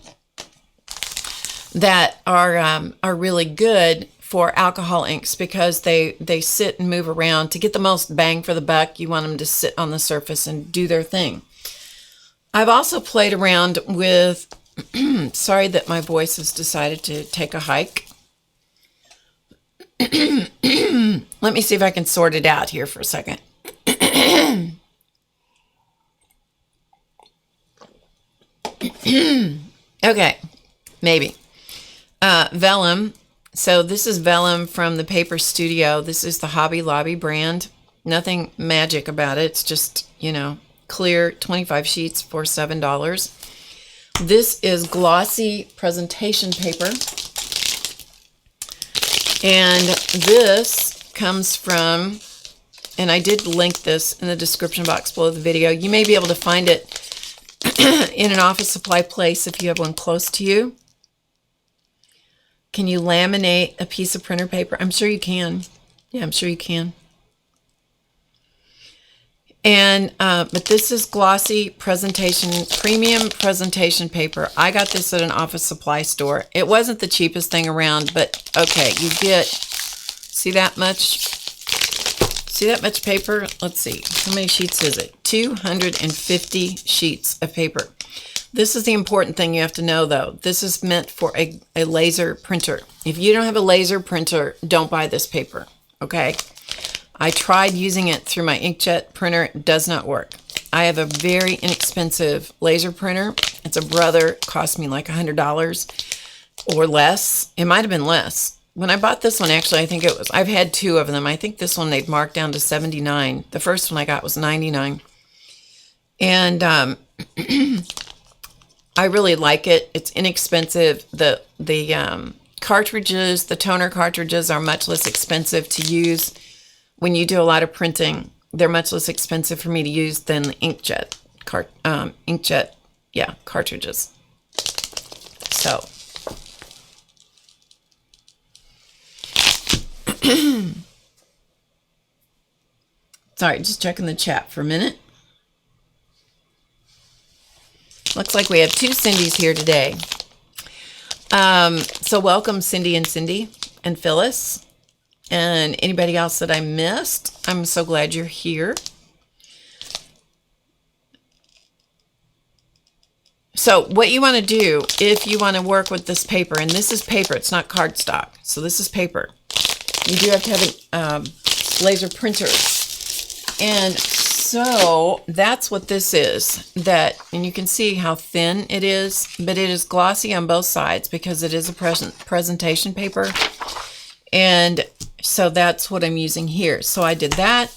are really good for alcohol inks because they sit and move around. To get the most bang for the buck, you want them to sit on the surface and do their thing. I've also played around with sorry that my voice has decided to take a hike. Let me see if I can sort it out here for a second. Okay, maybe. Vellum. So this is vellum from the Paper Studio. This is the Hobby Lobby brand. Nothing magic about it. It's just, clear 25 sheets for $7. This is glossy presentation paper. And this comes from, and I did link this in the description box below the video. You may be able to find it in an office supply place if you have one close to you. Can you laminate a piece of printer paper? I'm sure you can. Yeah, I'm sure you can. And but this is glossy presentation, premium presentation paper. I got this at an office supply store. It wasn't the cheapest thing around, but okay, you get, see that much? See that much paper? Let's see, how many sheets is it? 250 sheets of paper. This is the important thing you have to know, though. This is meant for a laser printer. If you don't have a laser printer, don't buy this paper, okay? I tried using it through my inkjet printer. It does not work. I have a very inexpensive laser printer. It's a Brother. It cost me like $100 or less. It might have been less. When I bought this one, actually, I think it was, I've had 2 of them. I think this one they'd marked down to $79. The first one I got was $99. And I really like it. It's inexpensive. The cartridges, the toner cartridges are much less expensive to use. When you do a lot of printing, they're much less expensive for me to use than the inkjet cartridges. So, sorry, just checking the chat for a minute. Looks like we have 2 Cindys here today. So welcome, Cindy and Phyllis. And anybody else that I missed, I'm so glad you're here. So what you want to do if you want to work with this paper, and this is paper, it's not cardstock, so this is paper. You do have to have a laser printer And so that's what this is. And you can see how thin it is, but it is glossy on both sides because it is a presentation paper. And so that's what I'm using here. So I did that.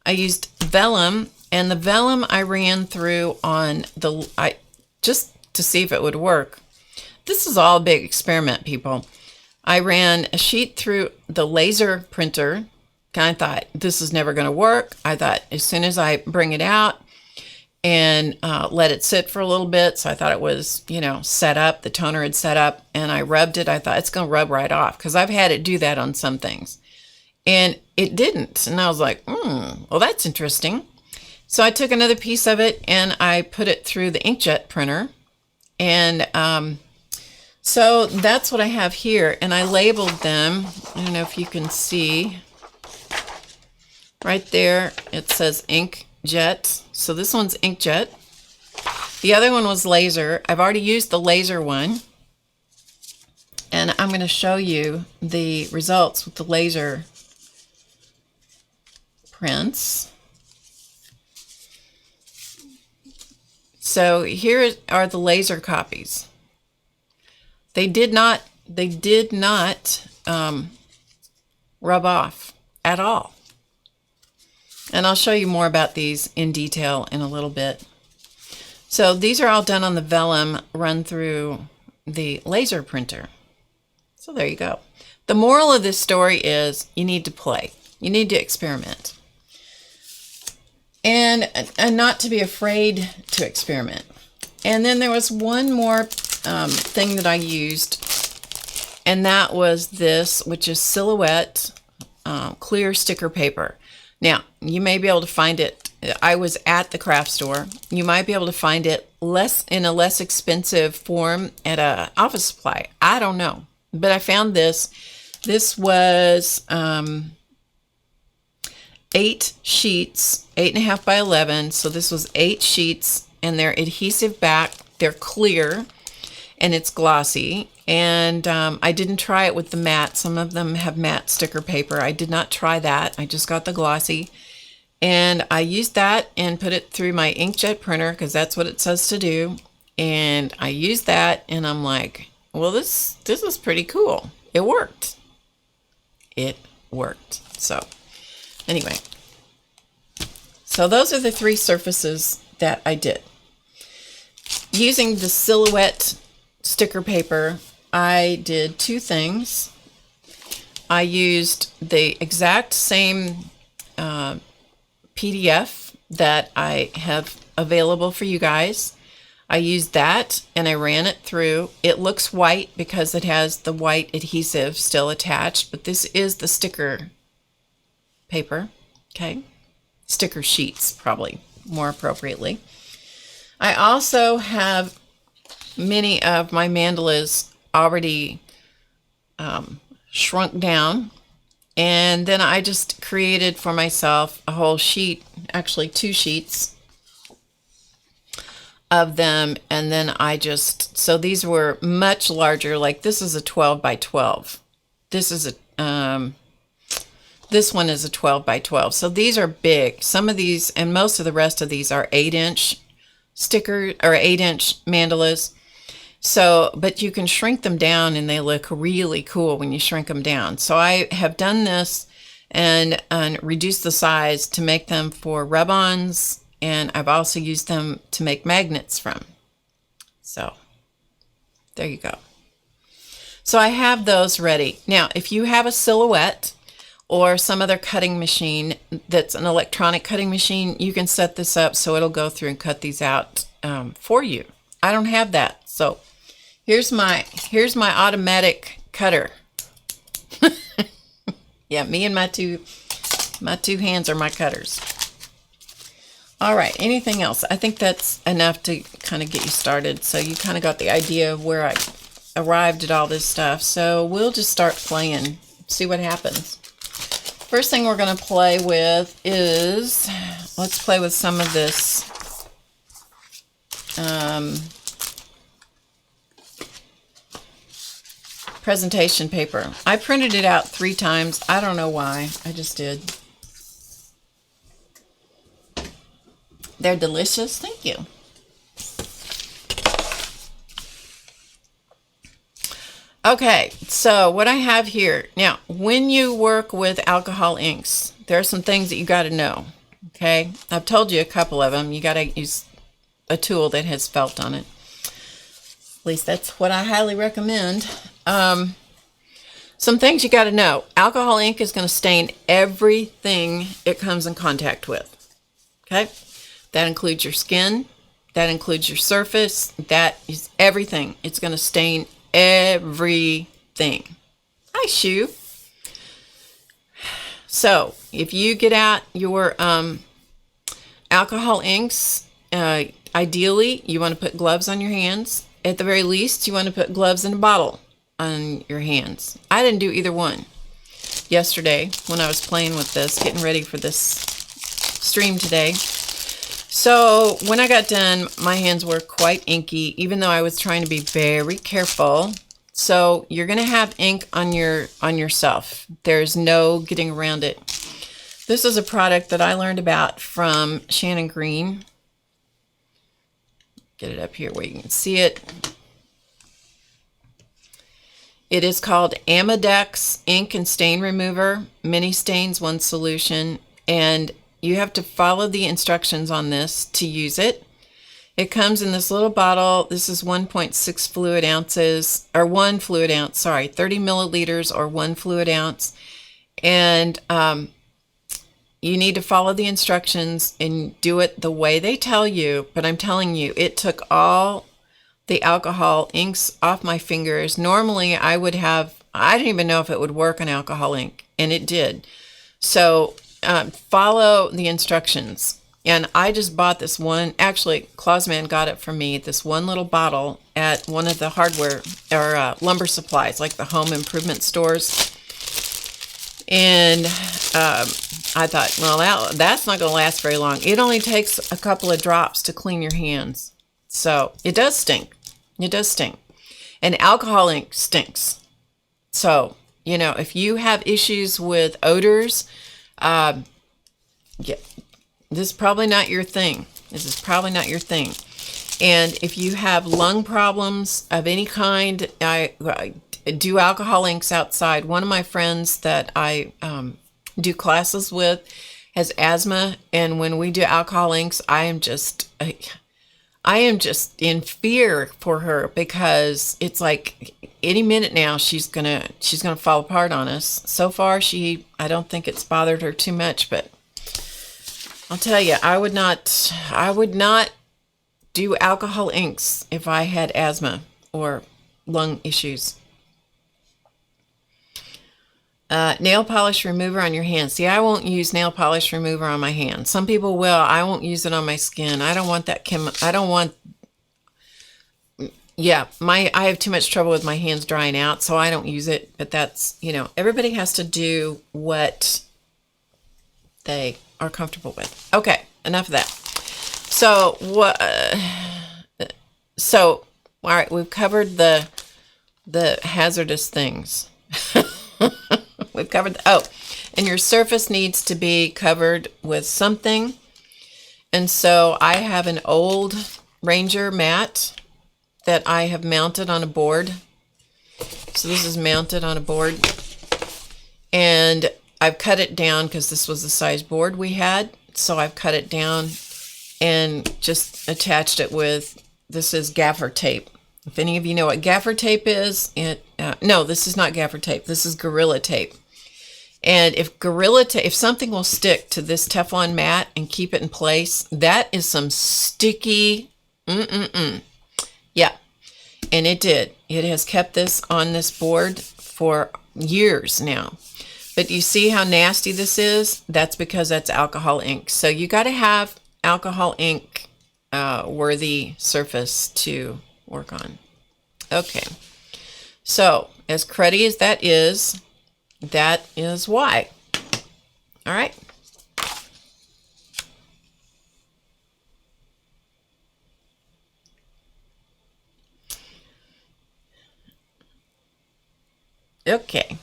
I used vellum, and the vellum I ran through on just to see if it would work. This is all a big experiment, people. I ran a sheet through the laser printer. I thought this is never going to work. I thought as soon as I bring it out and let it sit for a little bit, so I thought it was, set up, the toner had set up, and I rubbed it. I thought it's going to rub right off because I've had it do that on some things. And it didn't. And I was like, well, that's interesting. So I took another piece of it and I put it through the inkjet printer. And so that's what I have here. And I labeled them. I don't know if you can see. Right there, it says inkjet. So this one's inkjet. The other one was laser. I've already used the laser one. And I'm going to show you the results with the laser prints. So here are the laser copies. They did not rub off at all. And I'll show you more about these in detail in a little bit. So these are all done on the vellum run through the laser printer. So there you go. The moral of this story is you need to play. You need to experiment. And not to be afraid to experiment. And then there was one more thing that I used, and that was this, which is Silhouette clear sticker paper. Now, you may be able to find it. I was at the craft store. You might be able to find it in a less expensive form at a office supply. I don't know. But I found this. This was 8 sheets, 8.5 by 11. So this was 8 sheets, and they're adhesive back. They're clear, and it's glossy. And I didn't try it with the matte. Some of them have matte sticker paper. I did not try that. I just got the glossy. And I used that and put it through my inkjet printer because that's what it says to do. And I used that, and I'm like, well, this is pretty cool. It worked. It worked. So anyway, so those are the 3 surfaces that I did. Using the Silhouette sticker paper, I did 2 things. I used the exact same PDF that I have available for you guys. I used that and I ran it through. It looks white because it has the white adhesive still attached, but this is the sticker paper, okay? Sticker sheets, probably more appropriately. I also have many of my mandalas already shrunk down, and then I just created for myself a whole sheet, actually 2 sheets of them, and then so these were much larger. Like this is a 12 by 12. This is this one is a 12 by 12. So these are big. Some of these and most of the rest of these are 8-inch sticker or 8-inch mandalas. So, but you can shrink them down and they look really cool when you shrink them down. So I have done this and reduced the size to make them for rub-ons, and I've also used them to make magnets from. So there you go. So I have those ready. Now, if you have a Silhouette or some other cutting machine that's an electronic cutting machine, you can set this up so it'll go through and cut these out for you. I don't have that. So here's my automatic cutter. Yeah, me and my two hands are my cutters. All right, anything else? I think that's enough to kind of get you started. So you kind of got the idea of where I arrived at all this stuff. So we'll just start playing, see what happens. First thing we're going to play with is, let's play with some of this presentation paper. I printed it out 3 times. I don't know why. I just did. They're delicious. Thank you. Okay, so what I have here, now, when you work with alcohol inks, there are some things that you got to know, okay? I've told you a couple of them. You got to use a tool that has felt on it. At least that's what I highly recommend. Some things you got to know. Alcohol ink is going to stain everything it comes in contact with, okay? That includes your skin. That includes your surface. That is everything. It's going to stain everything. Hi, Shoe. So if you get out your alcohol inks, ideally you want to put gloves on your hands. At the very least, you want to put gloves in a bottle on your hands. I didn't do either one yesterday when I was playing with this, getting ready for this stream today. So when I got done, my hands were quite inky, even though I was trying to be very careful. So you're going to have ink on yourself. There's no getting around it. This is a product that I learned about from Shannon Green. Get it up here where you can see it. It is called Amodex Ink and Stain Remover, Mini Stains, One Solution, and you have to follow the instructions on this to use it. It comes in this little bottle. This is 1.6 fluid ounces, or 1 fluid ounce, sorry, 30 milliliters or 1 fluid ounce. And you need to follow the instructions and do it the way they tell you. But I'm telling you, it took all the alcohol inks off my fingers. Normally I didn't even know if it would work on alcohol ink, and it did. So follow the instructions. And I just bought this one, actually Clausman got it for me, this one little bottle at one of the hardware or lumber supplies, like the home improvement stores. And I thought, well, that's not going to last very long. It only takes a couple of drops to clean your hands. So it does stink. It does stink. And alcohol ink stinks. So, you know, if you have issues with odors, this is probably not your thing. This is probably not your thing. And if you have lung problems of any kind, I do alcohol inks outside. One of my friends that I do classes with has asthma, and when we do alcohol inks, I am just in fear for her, because it's like any minute now she's gonna fall apart on us. So far, I don't think it's bothered her too much, but I'll tell you, I would not do alcohol inks if I had asthma or lung issues. Nail polish remover on your hands. See, I won't use nail polish remover on my hands. Some people will. I won't use it on my skin. I don't want that I have too much trouble with my hands drying out, so I don't use it. But that's, everybody has to do what they are comfortable with. Okay, enough of that. So all right, we've covered the hazardous things. We've covered and your surface needs to be covered with something. And so I have an old Ranger mat that I have mounted on a board. So this is mounted on a board, and I've cut it down because this was the size board we had. So I've cut it down and just attached it with, this is gaffer tape. If any of you know what gaffer tape is, no, this is not gaffer tape. This is Gorilla Tape. And if something will stick to this Teflon mat and keep it in place, that is some sticky, yeah. And it did. It has kept this on this board for years now. But you see how nasty this is? That's because that's alcohol ink. So you got to have alcohol ink worthy surface to work on. Okay. So as cruddy as that is why. All right. Okay.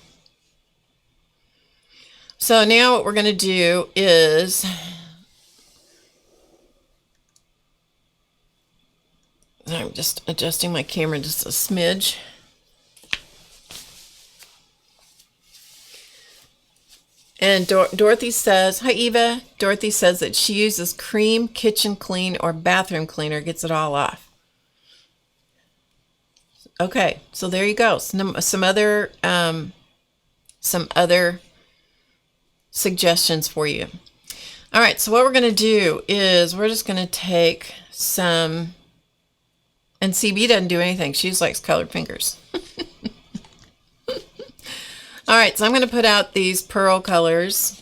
So now what we're going to do is I'm just adjusting my camera just a smidge. And Dorothy says, hi Eva, Dorothy says that she uses cream, kitchen clean, or bathroom cleaner, gets it all off. Okay, so there you go. Some other suggestions for you. All right, so what we're going to do is we're just going to take some, and CB doesn't do anything. She just likes colored fingers. All right, so I'm going to put out these pearl colors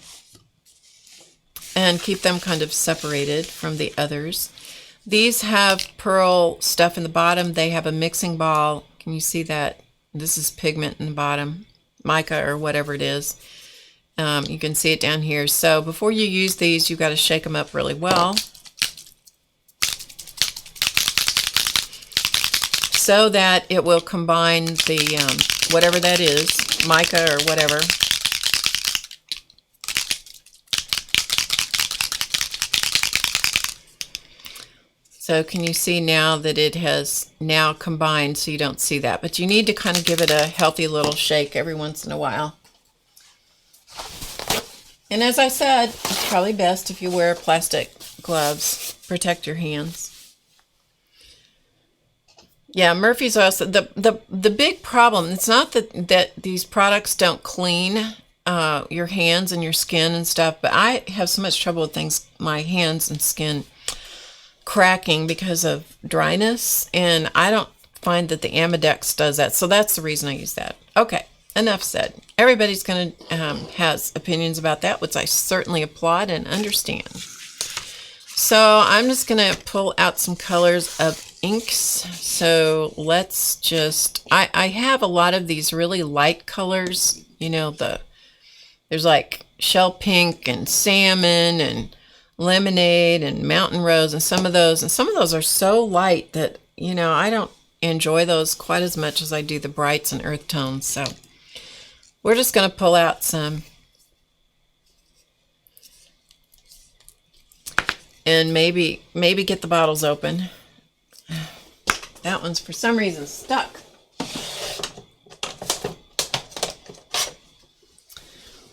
and keep them kind of separated from the others. These have pearl stuff in the bottom. They have a mixing ball. Can you see that? This is pigment in the bottom, mica or whatever it is. You can see it down here. So before you use these, you've got to shake them up really well so that it will combine the whatever that is, mica or whatever. So can you see now that it has now combined, so you don't see that, but you need to kind of give it a healthy little shake every once in a while. And as I said, it's probably best if you wear plastic gloves, protect your hands. Yeah, Murphy's also the big problem. It's not that these products don't clean your hands and your skin and stuff, but I have so much trouble with things, my hands and skin cracking because of dryness, and I don't find that the Amodex does that, so that's the reason I use that. Okay, enough said. Everybody's going to has opinions about that, which I certainly applaud and understand. So I'm just going to pull out some colors of inks. So let's just, I have a lot of these really light colors, you know, there's like shell pink and salmon and lemonade and mountain rose and some of those are so light that, you know, I don't enjoy those quite as much as I do the brights and earth tones. So we're just going to pull out some and maybe get the bottles open. That one's for some reason stuck.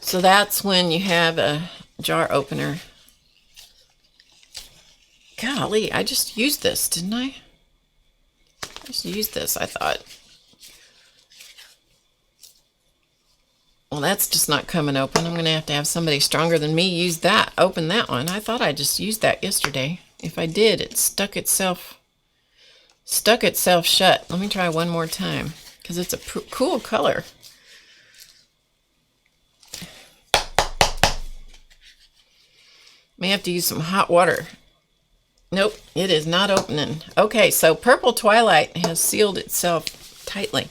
So that's when you have a jar opener. Golly, I just used this, didn't I? I just used this, I thought. Well, that's just not coming open. I'm going to have somebody stronger than me use that, open that one. I thought I just used that yesterday. If I did, it stuck itself shut. Let me try one more time, because it's a cool color. May have to use some hot water. Nope, it is not opening. Okay, so Purple Twilight has sealed itself tightly.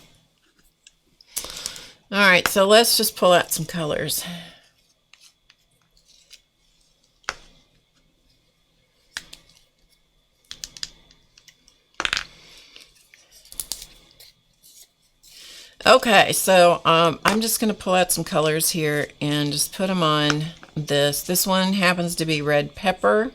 All right, so let's just pull out some colors. Okay, so I'm just going to pull out some colors here and just put them on this. This one happens to be red pepper.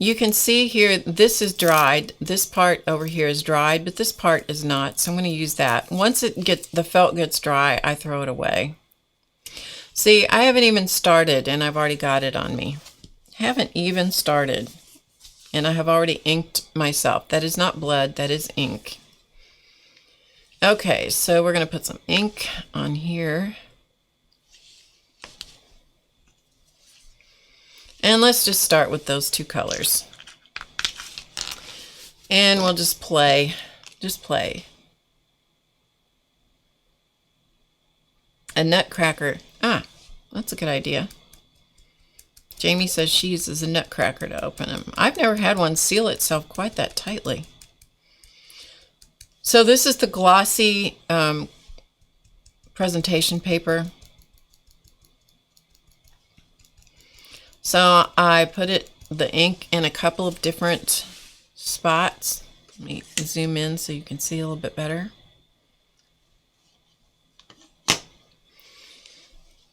You can see here, this is dried. This part over here is dried, but this part is not. So I'm going to use that. Once the felt gets dry, I throw it away. See, I haven't even started and I've already got it on me. Haven't even started. And I have already inked myself. That is not blood, that is ink. Okay, so we're going to put some ink on here. And let's just start with those two colors. And we'll just play. A nutcracker. Ah, that's a good idea. Jamie says she uses a nutcracker to open them. I've never had one seal itself quite that tightly. So this is the glossy presentation paper. So I put the ink in a couple of different spots. Let me zoom in so you can see a little bit better.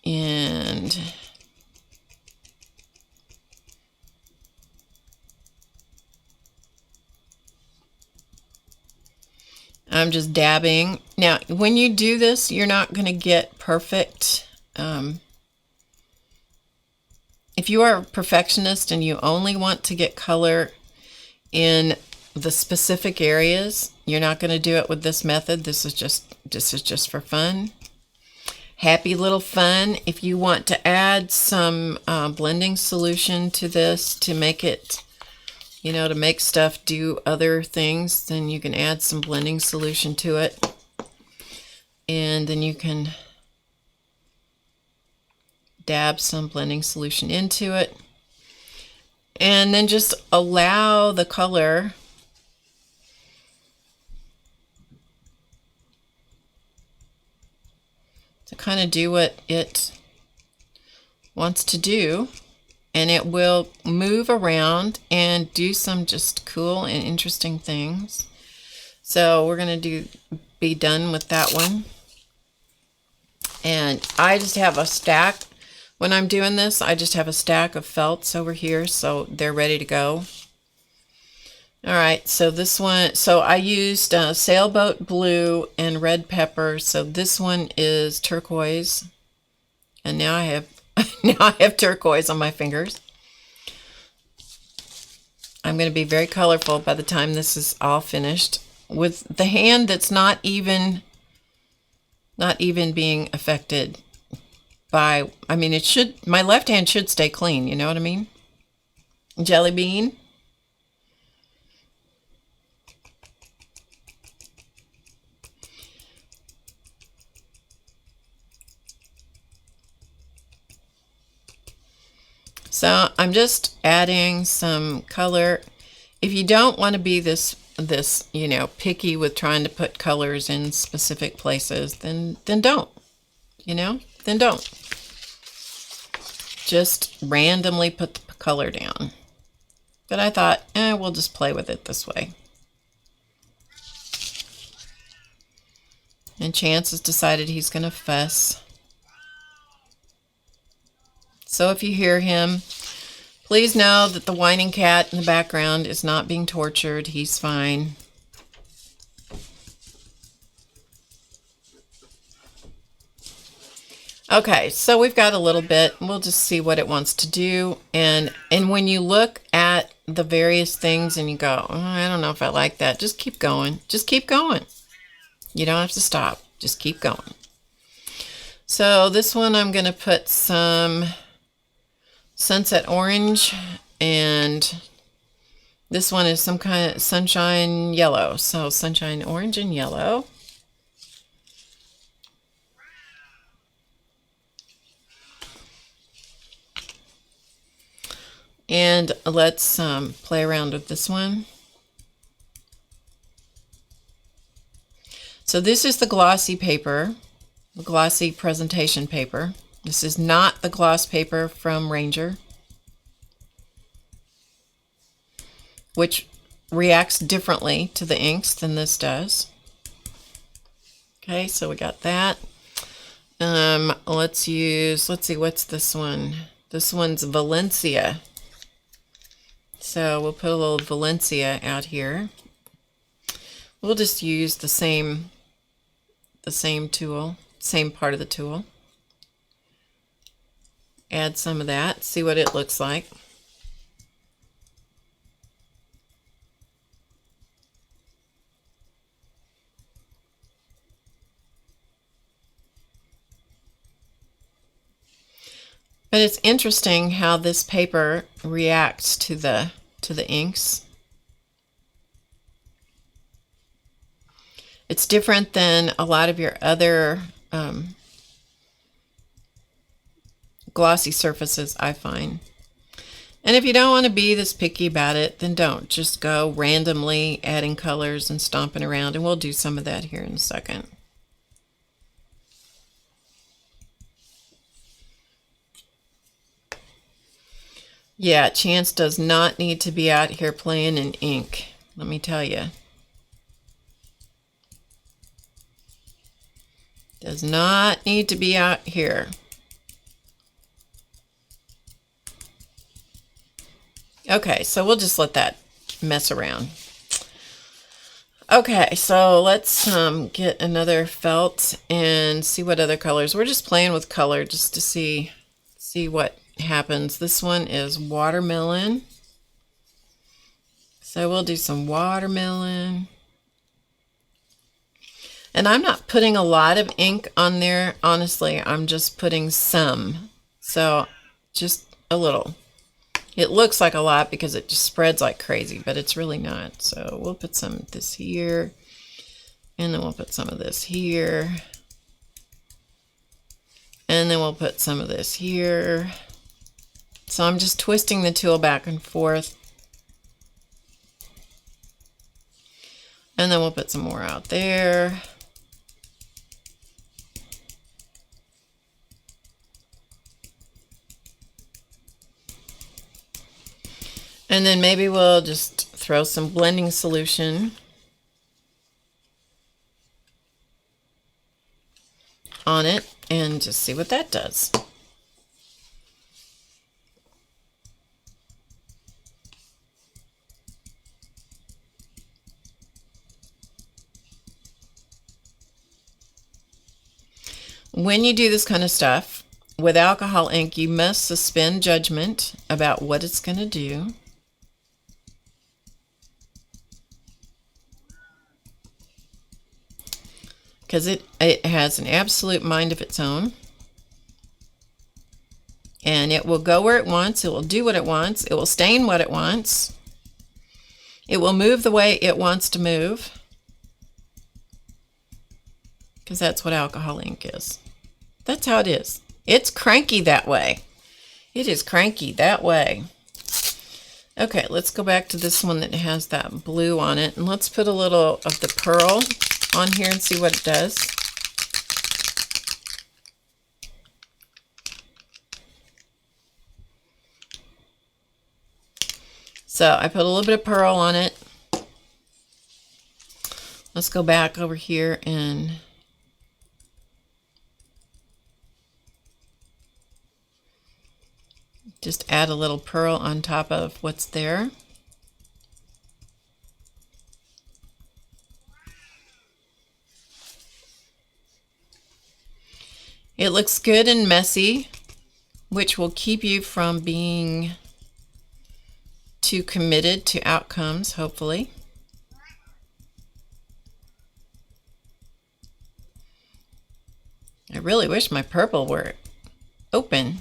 And I'm just dabbing. Now, when you do this, you're not going to get perfect. If you are a perfectionist and you only want to get color in the specific areas, you're not going to do it with this method. This is just for fun. Happy little fun. If you want to add some blending solution to this to make it, you know, to make stuff do other things, then you can add some blending solution to it. And then you can dab some blending solution into it. And then just allow the color to kind of do what it wants to do, and it will move around and do some just cool and interesting things. So we're going to be done with that one. And I just have a stack. When I'm doing this, I just have a stack of felts over here, so they're ready to go. All right, so this one, so I used sailboat blue and red pepper. So this one is turquoise, and now I have turquoise on my fingers. I'm going to be very colorful by the time this is all finished. With the hand that's not even being affected by, I mean, it should, my left hand should stay clean, you know what I mean? Jelly bean. So I'm just adding some color. If you don't want to be this, you know, picky with trying to put colors in specific places, then don't, you know, then don't. Just randomly put the color down. But I thought, we'll just play with it this way. And Chance has decided he's going to fuss. So if you hear him, please know that the whining cat in the background is not being tortured. He's fine. Okay, so we've got a little bit. We'll just see what it wants to do. And when you look at the various things and you go, oh, I don't know if I like that, just keep going. Just keep going. You don't have to stop. Just keep going. So this one I'm going to put some sunset orange, and this one is some kind of sunshine yellow. So sunshine orange and yellow. And let's play around with this one. So this is the glossy paper, the glossy presentation paper. This is not the gloss paper from Ranger, which reacts differently to the inks than this does. Okay, so we got that. Let's see, what's this one? This one's Valencia. So we'll put a little Valencia out here. We'll just use the same tool, same part of the tool. Add some of that, see what it looks like. But it's interesting how this paper reacts to the inks. It's different than a lot of your other glossy surfaces, I find. And if you don't want to be this picky about it, then don't. Just go randomly adding colors and stomping around, and we'll do some of that here in a second. Yeah, Chance does not need to be out here playing in ink, let me tell you. Does not need to be out here. Okay, so we'll just let that mess around. Okay, so let's get another felt and see what other colors. We're just playing with color just to see what happens. This one is watermelon. So we'll do some watermelon. And I'm not putting a lot of ink on there, honestly. I'm just putting some. So just a little. It looks like a lot because it just spreads like crazy, but it's really not. So we'll put some of this here, and then we'll put some of this here, and then we'll put some of this here. So I'm just twisting the tool back and forth. And then we'll put some more out there. And then maybe we'll just throw some blending solution on it and just see what that does. When you do this kind of stuff with alcohol ink, you must suspend judgment about what it's going to do. Because it has an absolute mind of its own. And it will go where it wants. It will do what it wants. It will stain what it wants. It will move the way it wants to move. Because that's what alcohol ink is. That's how it is. It's cranky that way. It is cranky that way. Okay, let's go back to this one that has that blue on it. And let's put a little of the pearl on here and see what it does. So I put a little bit of pearl on it. Let's go back over here and just add a little pearl on top of what's there. It looks good and messy, which will keep you from being too committed to outcomes, hopefully. I really wish my purple were open.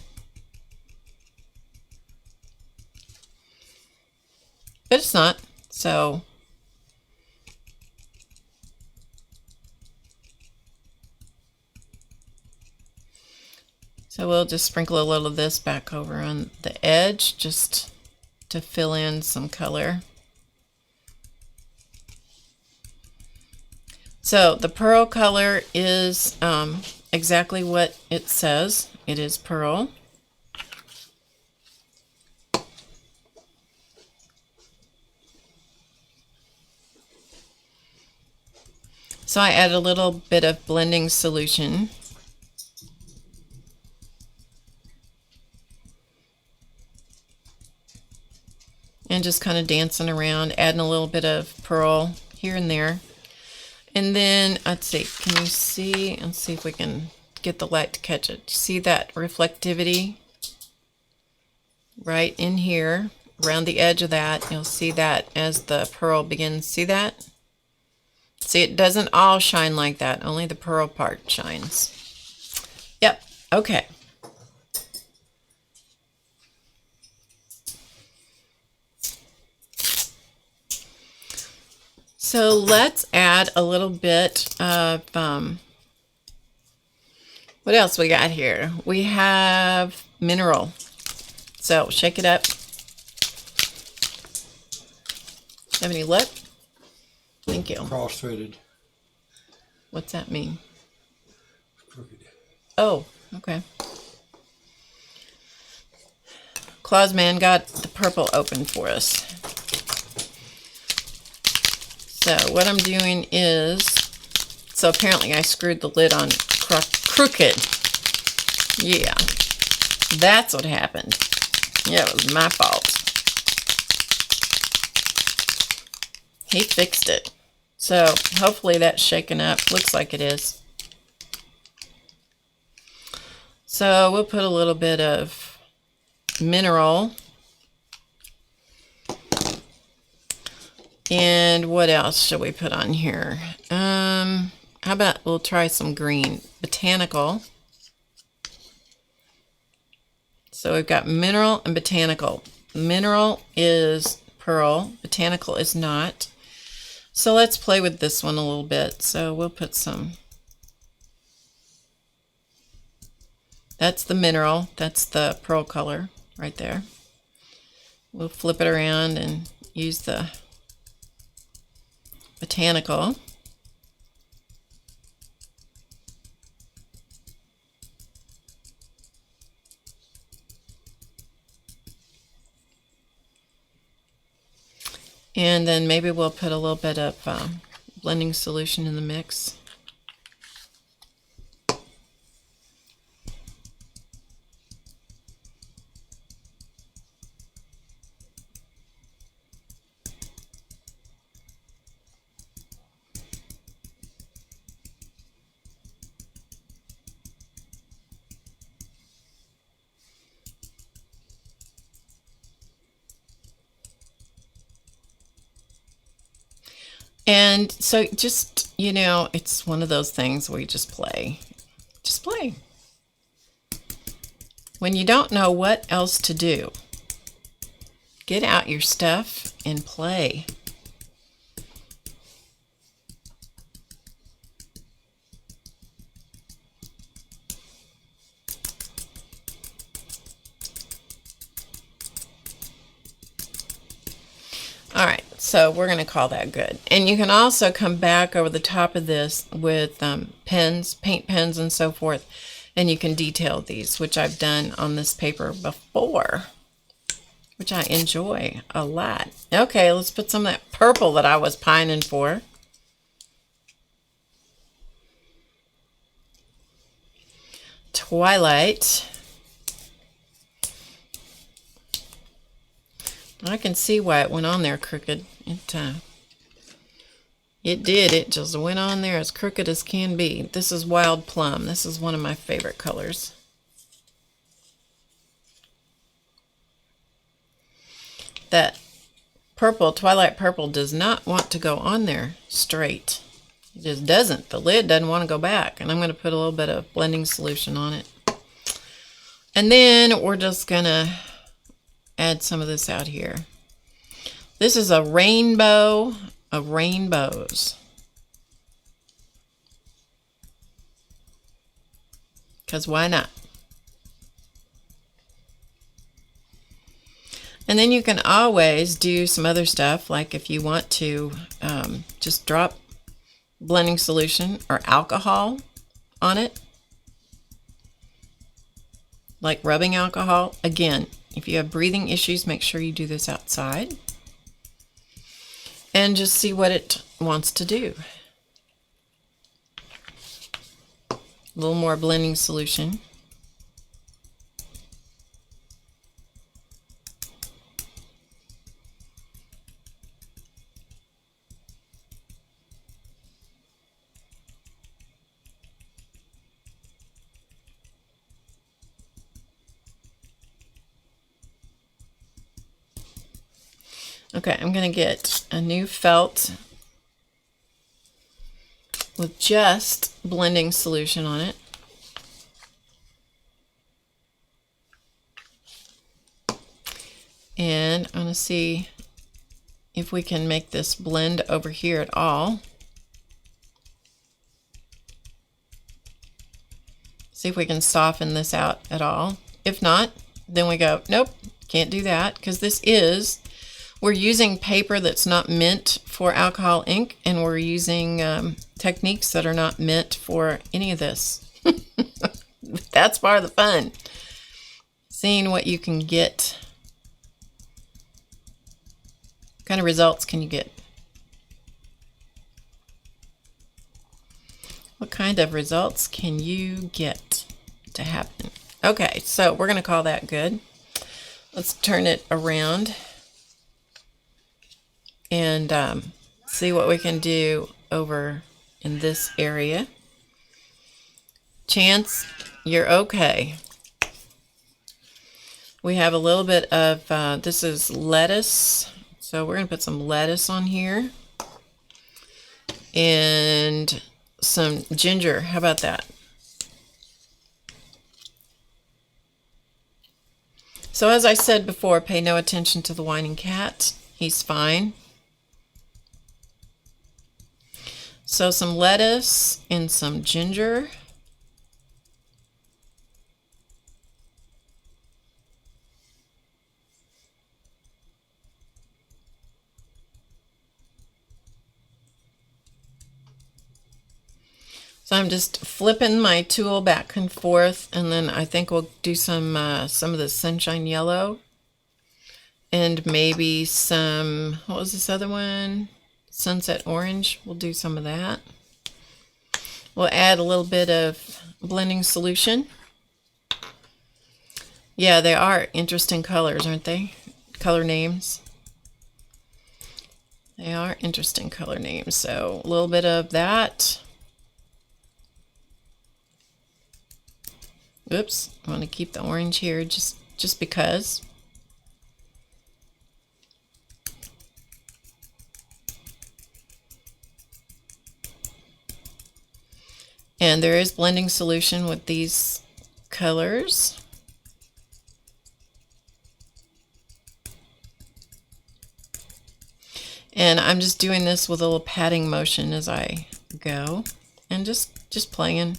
But it's not, so we'll just sprinkle a little of this back over on the edge just to fill in some color. So the pearl color is exactly what it says. It is pearl. So I add a little bit of blending solution. And just kind of dancing around, adding a little bit of pearl here and there. And then, let's see, can you see? Let's see if we can get the light to catch it. See that reflectivity right in here, around the edge of that? You'll see that as the pearl begins. See that? See, it doesn't all shine like that. Only the pearl part shines. Yep, okay. So let's add a little bit of, what else we got here? We have mineral. So shake it up. Have any luck? Thank you. Cross-threaded. What's that mean? Crooked. Oh, okay. Clausman got the purple open for us. So what I'm doing is, so apparently I screwed the lid on crooked. Yeah, that's what happened. Yeah, it was my fault. He fixed it. So hopefully that's shaken up. Looks like it is. So we'll put a little bit of mineral. And what else should we put on here? How about we'll try some green. Botanical. So we've got mineral and botanical. Mineral is pearl. Botanical is not. So let's play with this one a little bit. So we'll put some. That's the mineral. That's the pearl color right there. We'll flip it around and use the botanical. And then maybe we'll put a little bit of blending solution in the mix. And so just, you know, it's one of those things where you just play. Just play. When you don't know what else to do, get out your stuff and play. All right, so we're going to call that good. And you can also come back over the top of this with pens, paint pens and so forth, and you can detail these, which I've done on this paper before, which I enjoy a lot. Okay, let's put some of that purple that I was pining for. Twilight. I can see why it went on there crooked. It did. It just went on there as crooked as can be. This is Wild Plum. This is one of my favorite colors. That purple, Twilight Purple, does not want to go on there straight. It just doesn't. The lid doesn't want to go back. And I'm going to put a little bit of blending solution on it. And then we're just going to add some of this out here. This is a rainbow of rainbows. Because why not? And then you can always do some other stuff, like if you want to just drop blending solution or alcohol on it, like rubbing alcohol. Again, if you have breathing issues, make sure you do this outside and just see what it wants to do. A little more blending solution. Okay, I'm going to get a new felt with just blending solution on it. And I'm going to see if we can make this blend over here at all. See if we can soften this out at all. If not, then we go, nope, can't do that, because we're using paper that's not meant for alcohol ink, and we're using techniques that are not meant for any of this. That's part of the fun. Seeing what you can get. What kind of results can you get? What kind of results can you get to happen? Okay, so we're going to call that good. Let's turn it around and see what we can do over in this area. Chance, you're okay. We have a little bit of, this is lettuce. So we're going to put some lettuce on here. And some ginger. How about that? So as I said before, pay no attention to the whining cat. He's fine. So some lettuce and some ginger. So I'm just flipping my tool back and forth, and then I think we'll do some of the sunshine yellow, and maybe some, what was this other one? Sunset orange. We'll do some of that. We'll add a little bit of blending solution. Yeah, they are interesting colors, aren't they? Color names. They are interesting color names. So a little bit of that. Oops, I want to keep the orange here just because. And there is blending solution with these colors. And I'm just doing this with a little patting motion as I go, and just playing.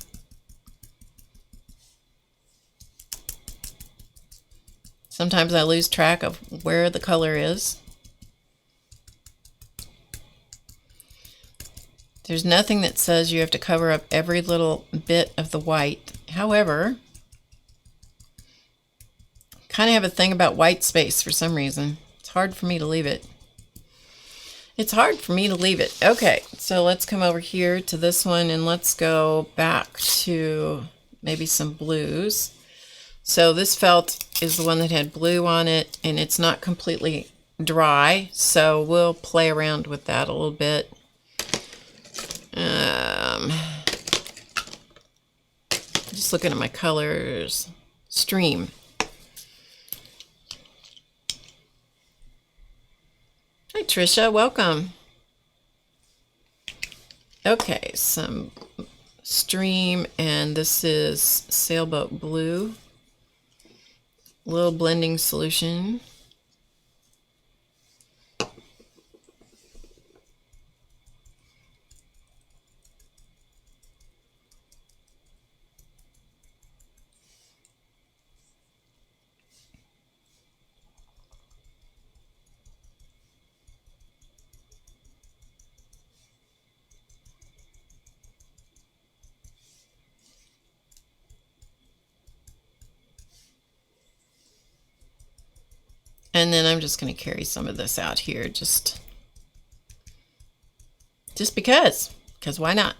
Sometimes I lose track of where the color is. There's nothing that says you have to cover up every little bit of the white. However, kind of have a thing about white space for some reason. It's hard for me to leave it. It's hard for me to leave it. Okay, so let's come over here to this one and let's go back to maybe some blues. So this felt is the one that had blue on it, and it's not completely dry, so we'll play around with that a little bit. Just looking at my colors. Stream. Hi Trisha, welcome. Okay, some stream, and this is sailboat blue. Little blending solution. And then I'm just going to carry some of this out here, just because why not?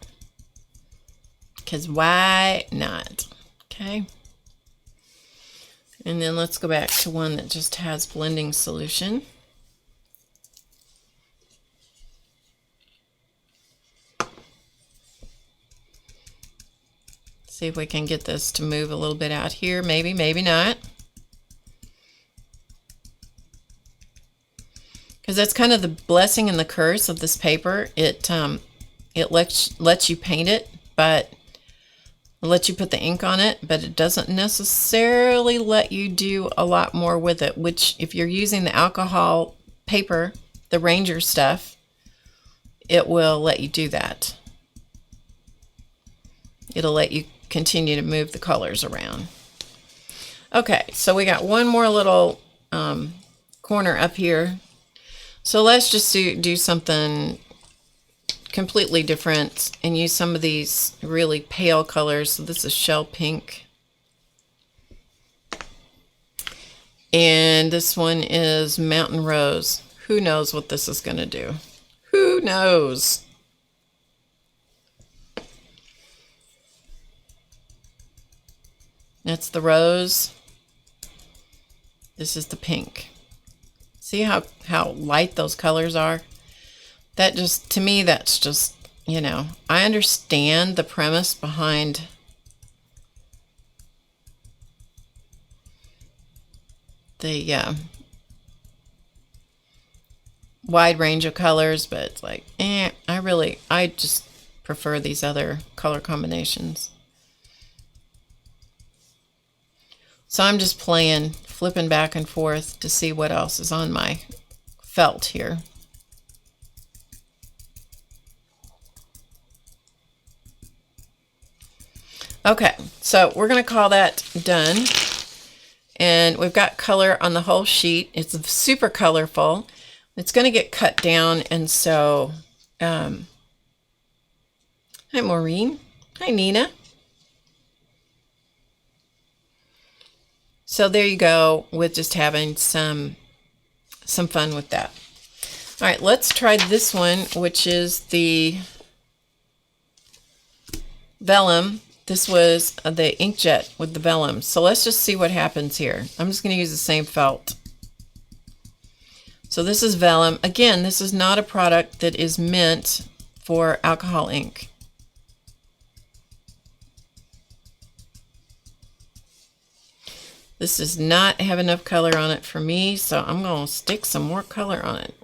Because why not? Okay. And then let's go back to one that just has blending solution. See if we can get this to move a little bit out here. Maybe, maybe not. Because that's kind of the blessing and the curse of this paper. It lets you paint it, but it lets you put the ink on it, but it doesn't necessarily let you do a lot more with it, which if you're using the alcohol paper, the Ranger stuff, it will let you do that. It'll let you continue to move the colors around. Okay, so we got one more little corner up here. So let's just do something completely different and use some of these really pale colors. So this is shell pink. And this one is mountain rose. Who knows what this is going to do? Who knows? That's the rose. This is the pink. See how light those colors are? That just, to me, that's just you know, I understand the premise behind the wide range of colors, but it's like, I just prefer these other color combinations. So I'm just flipping back and forth to see what else is on my felt here. Okay, so we're going to call that done. And we've got color on the whole sheet. It's super colorful. It's going to get cut down, and so, hi Maureen. Hi Nina. So there you go with just having some fun with that. All right, let's try this one, which is the vellum. This was the inkjet with the vellum. So let's just see what happens here. I'm just going to use the same felt. So this is vellum. Again, this is not a product that is meant for alcohol ink. This does not have enough color on it for me, so I'm going to stick some more color on it.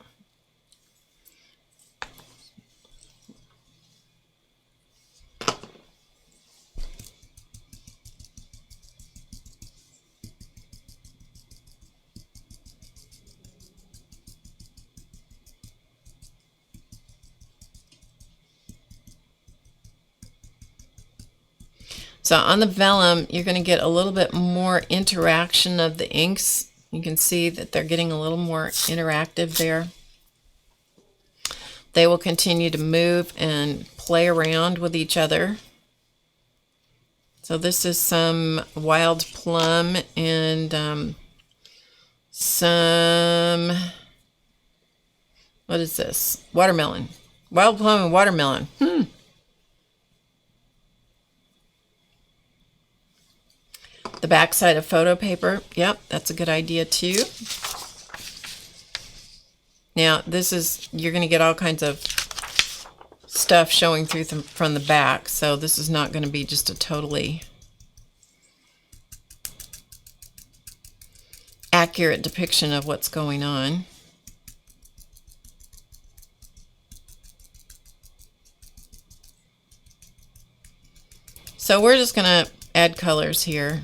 So on the vellum, you're going to get a little bit more interaction of the inks. You can see that they're getting a little more interactive there. They will continue to move and play around with each other. So this is some wild plum and some, what is this? Watermelon. Wild plum and watermelon. The back side of photo paper. Yep, that's a good idea too. Now this is, you're going to get all kinds of stuff showing through from the back, so this is not going to be just a totally accurate depiction of what's going on. So we're just going to add colors here.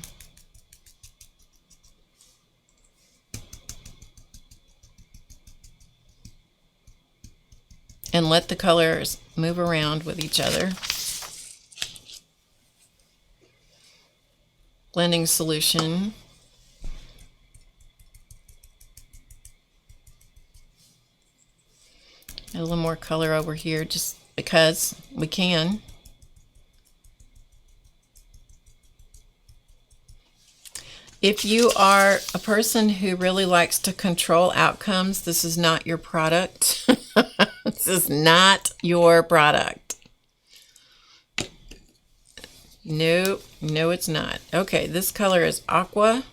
And let the colors move around with each other. Blending solution. Add a little more color over here just because we can. If you are a person who really likes to control outcomes, this is not your product. This is not your product. No, no, it's not. Okay, this color is aqua.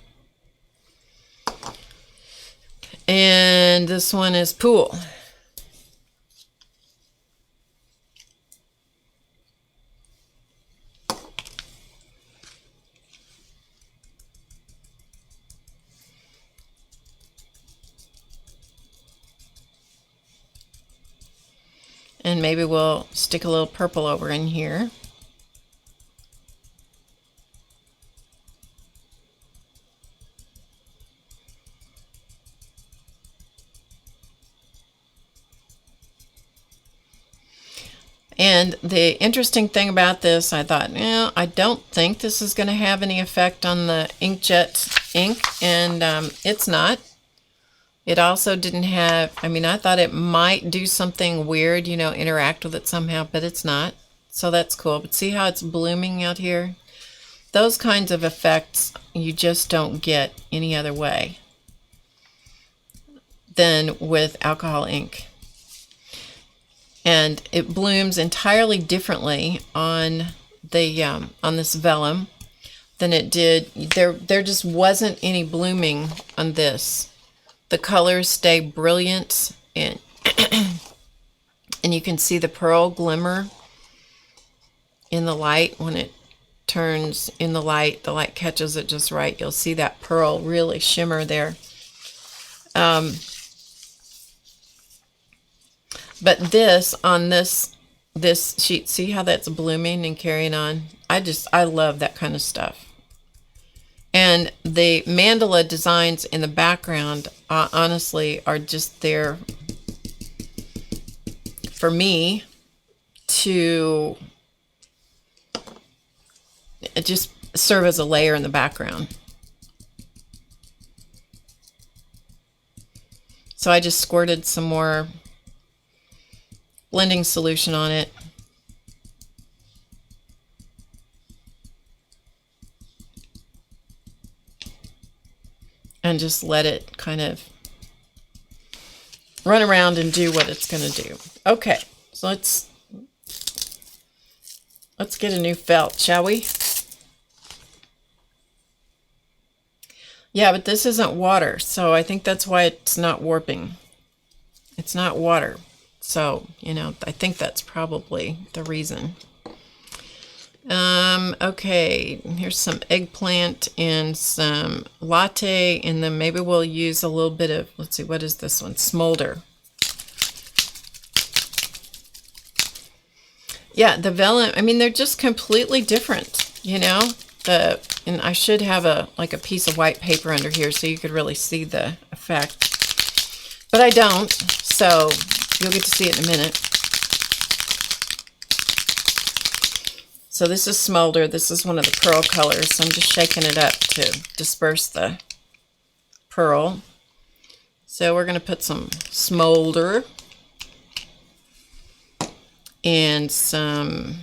And this one is pool. And maybe we'll stick a little purple over in here. And the interesting thing about this, I thought, I don't think this is going to have any effect on the inkjet ink, and it's not. It also didn't have, I thought it might do something weird, interact with it somehow, but it's not. So that's cool. But see how it's blooming out here? Those kinds of effects you just don't get any other way than with alcohol ink. And it blooms entirely differently on the on this vellum than it did. There just wasn't any blooming on this. The colors stay brilliant and And you can see the pearl glimmer in the light. When it turns in the light catches it just right. You'll see that pearl really shimmer there. But this, on this sheet, see how that's blooming and carrying on? I love that kind of stuff. And the mandala designs in the background, honestly, are just there for me to just serve as a layer in the background. So I just squirted some more blending solution on it. And just let it kind of run around and do what it's going to do. Okay, so let's get a new felt, shall we? Yeah, but this isn't water, so I think that's why it's not warping. It's not water. So, you know, I think that's probably the reason. Okay, here's some eggplant and some latte, and then maybe we'll use a little bit of, let's see, what is this one? Smolder. Yeah, the vellum, I mean, they're just completely different, you know? And I should have a piece of white paper under here so you could really see the effect. But I don't, so you'll get to see it in a minute. So this is Smolder. This is one of the pearl colors. So I'm just shaking it up to disperse the pearl. So we're going to put some Smolder and some,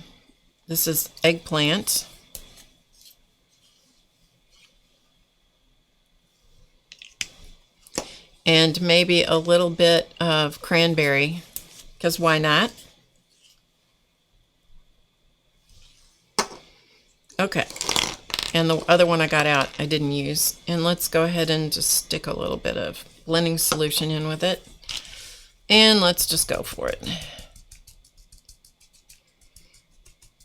this is eggplant. And maybe a little bit of cranberry, because why not? Okay, and the other one I got out I didn't use. And let's go ahead and just stick a little bit of blending solution in with it. And let's just go for it.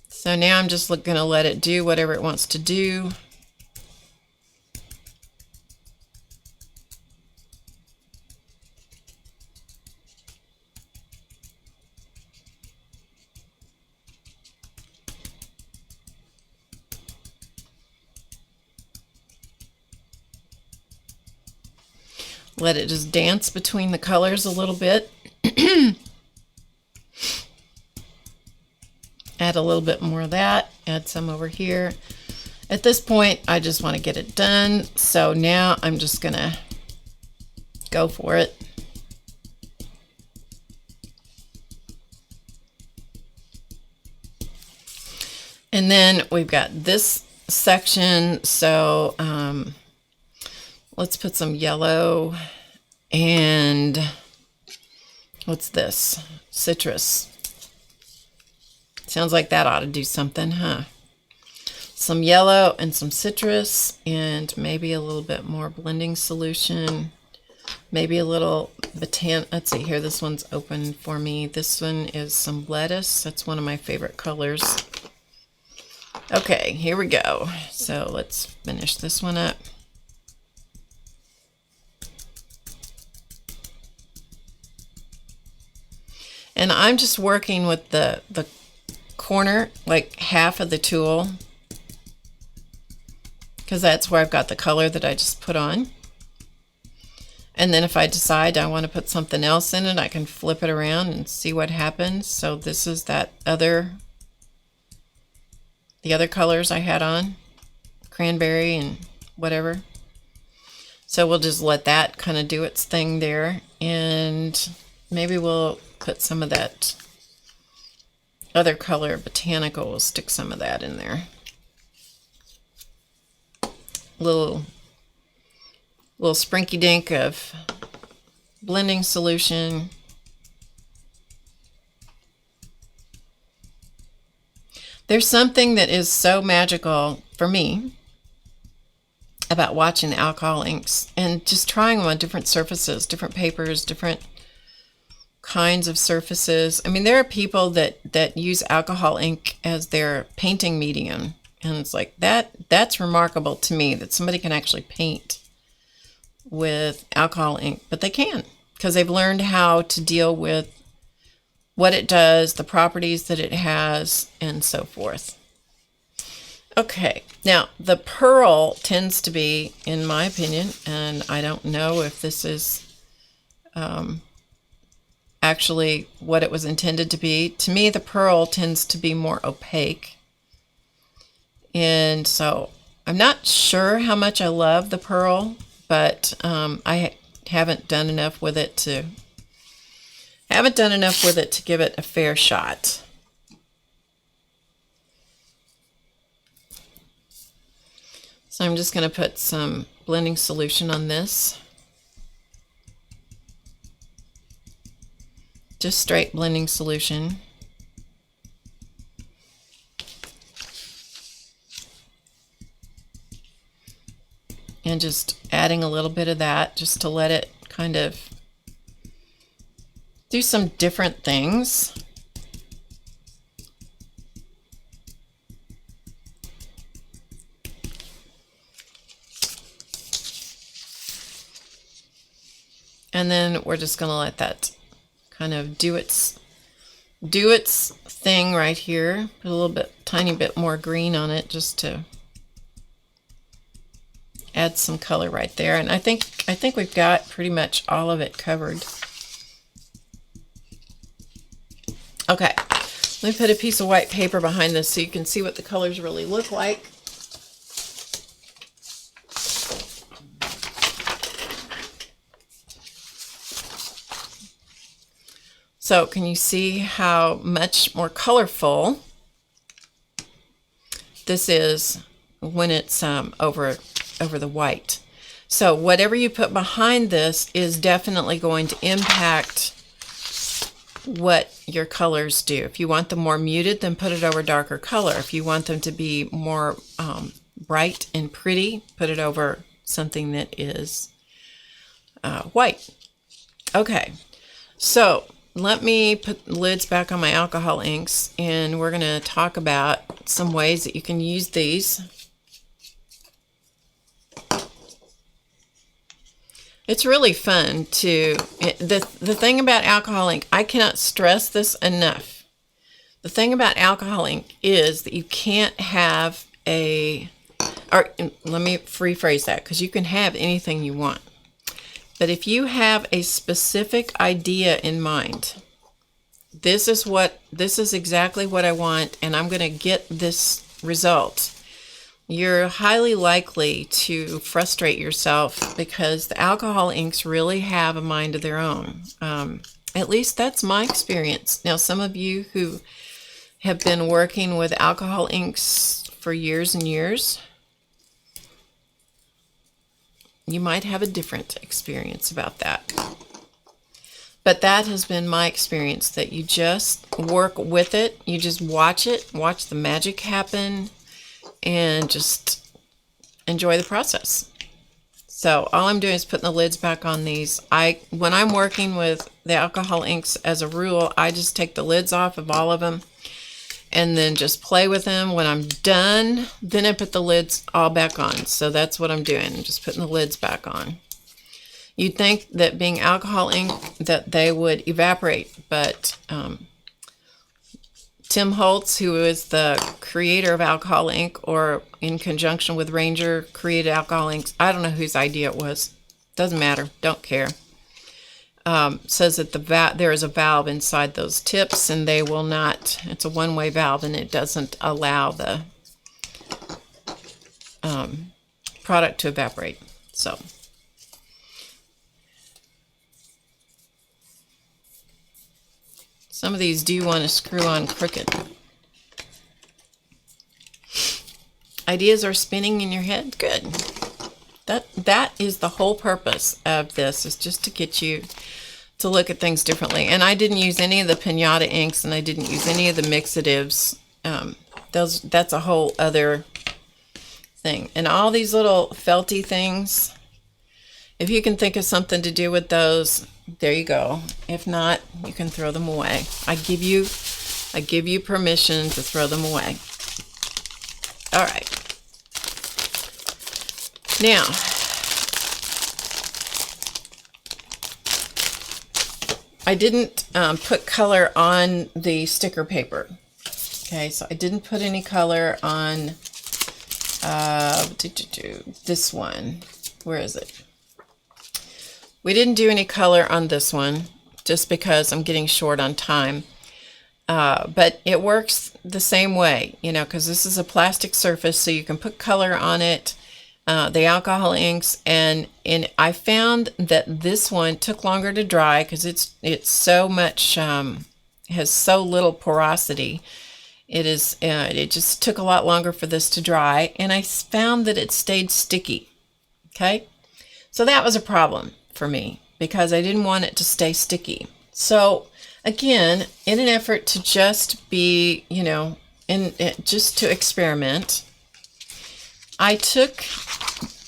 So now I'm just going to let it do whatever it wants to do. Let it just dance between the colors a little bit. Add a little bit more of that. Add some over here. At this point, I just want to get it done. So now I'm just going to go for it. And then we've got this section. So let's put some yellow and what's this? Citrus. Sounds like that ought to do something, huh? Some yellow and some citrus and maybe a little bit more blending solution. Maybe a little let's see here, this one's open for me. This one is some lettuce. That's one of my favorite colors. Okay, here we go. So let's finish this one up. And I'm just working with the corner, like half of the tool, because that's where I've got the color that I just put on. And then if I decide I want to put something else in it, I can flip it around and see what happens. So this is the other colors I had on, cranberry and whatever. So we'll just let that kind of do its thing there. And maybe we'll put some of that other color, botanical, we'll stick some of that in there. Little sprinky dink of blending solution. There's something that is so magical for me about watching the alcohol inks and just trying them on different surfaces, different papers, different kinds of surfaces. I mean, there are people that use alcohol ink as their painting medium. And it's like that's remarkable to me that somebody can actually paint with alcohol ink, but they can because they've learned how to deal with what it does, the properties that it has, and so forth. Okay, now the pearl tends to be, in my opinion, and I don't know if this is actually what it was intended to be. To me, the pearl tends to be more opaque. And so I'm not sure how much I love the pearl, but I haven't done enough with it to give it a fair shot. So I'm just going to put some blending solution on this. Just straight blending solution. And just adding a little bit of that just to let it kind of do some different things. And then we're just going to let that kind of do its thing right here. Put a little bit, tiny bit more green on it just to add some color right there. And I think we've got pretty much all of it covered. Okay, let me put a piece of white paper behind this so you can see what the colors really look like. So can you see how much more colorful this is when it's over the white? So whatever you put behind this is definitely going to impact what your colors do. If you want them more muted, then put it over darker color. If you want them to be more bright and pretty, put it over something that is white. Okay, so let me put the lids back on my alcohol inks, and we're going to talk about some ways that you can use these. It's really fun to, the thing about alcohol ink, I cannot stress this enough. The thing about alcohol ink is that you can't have or let me rephrase that, because you can have anything you want. But if you have a specific idea in mind, this is exactly what I want, and I'm going to get this result, you're highly likely to frustrate yourself because the alcohol inks really have a mind of their own. At least that's my experience. Now, some of you who have been working with alcohol inks for years and years, you might have a different experience about that. But that has been my experience, that you just work with it, you just watch it, watch the magic happen, and just enjoy the process. So all I'm doing is putting the lids back on these. When I'm working with the alcohol inks, as a rule, I just take the lids off of all of them and then just play with them. When I'm done, then I put the lids all back on. So that's what I'm doing, I'm just putting the lids back on. You'd think that being alcohol ink that they would evaporate, but Tim Holtz, who is the creator of alcohol ink, or in conjunction with Ranger, created alcohol inks. I don't know whose idea it was. Doesn't matter. Don't care. Says that there is a valve inside those tips, and they will not. It's a one-way valve, and it doesn't allow the product to evaporate. So. Some of these do want to screw on crooked. Ideas are spinning in your head? Good. That is the whole purpose of this, is just to get you to look at things differently. And I didn't use any of the pinata inks, and I didn't use any of the mixatives. That's a whole other thing. And all these little felty things, if you can think of something to do with those, there you go. If not, you can throw them away. I give you permission to throw them away. All right. Now, I didn't put color on the sticker paper. Okay, so I didn't put any color on this one. Where is it? We didn't do any color on this one just because I'm getting short on time. But it works the same way, you know, because this is a plastic surface, so you can put color on it, the alcohol inks, and I found that this one took longer to dry because it's so much, has so little porosity. It just took a lot longer for this to dry, and I found that it stayed sticky. Okay, so that was a problem for me because I didn't want it to stay sticky. So again, in an effort to just be, you know, just to experiment, I took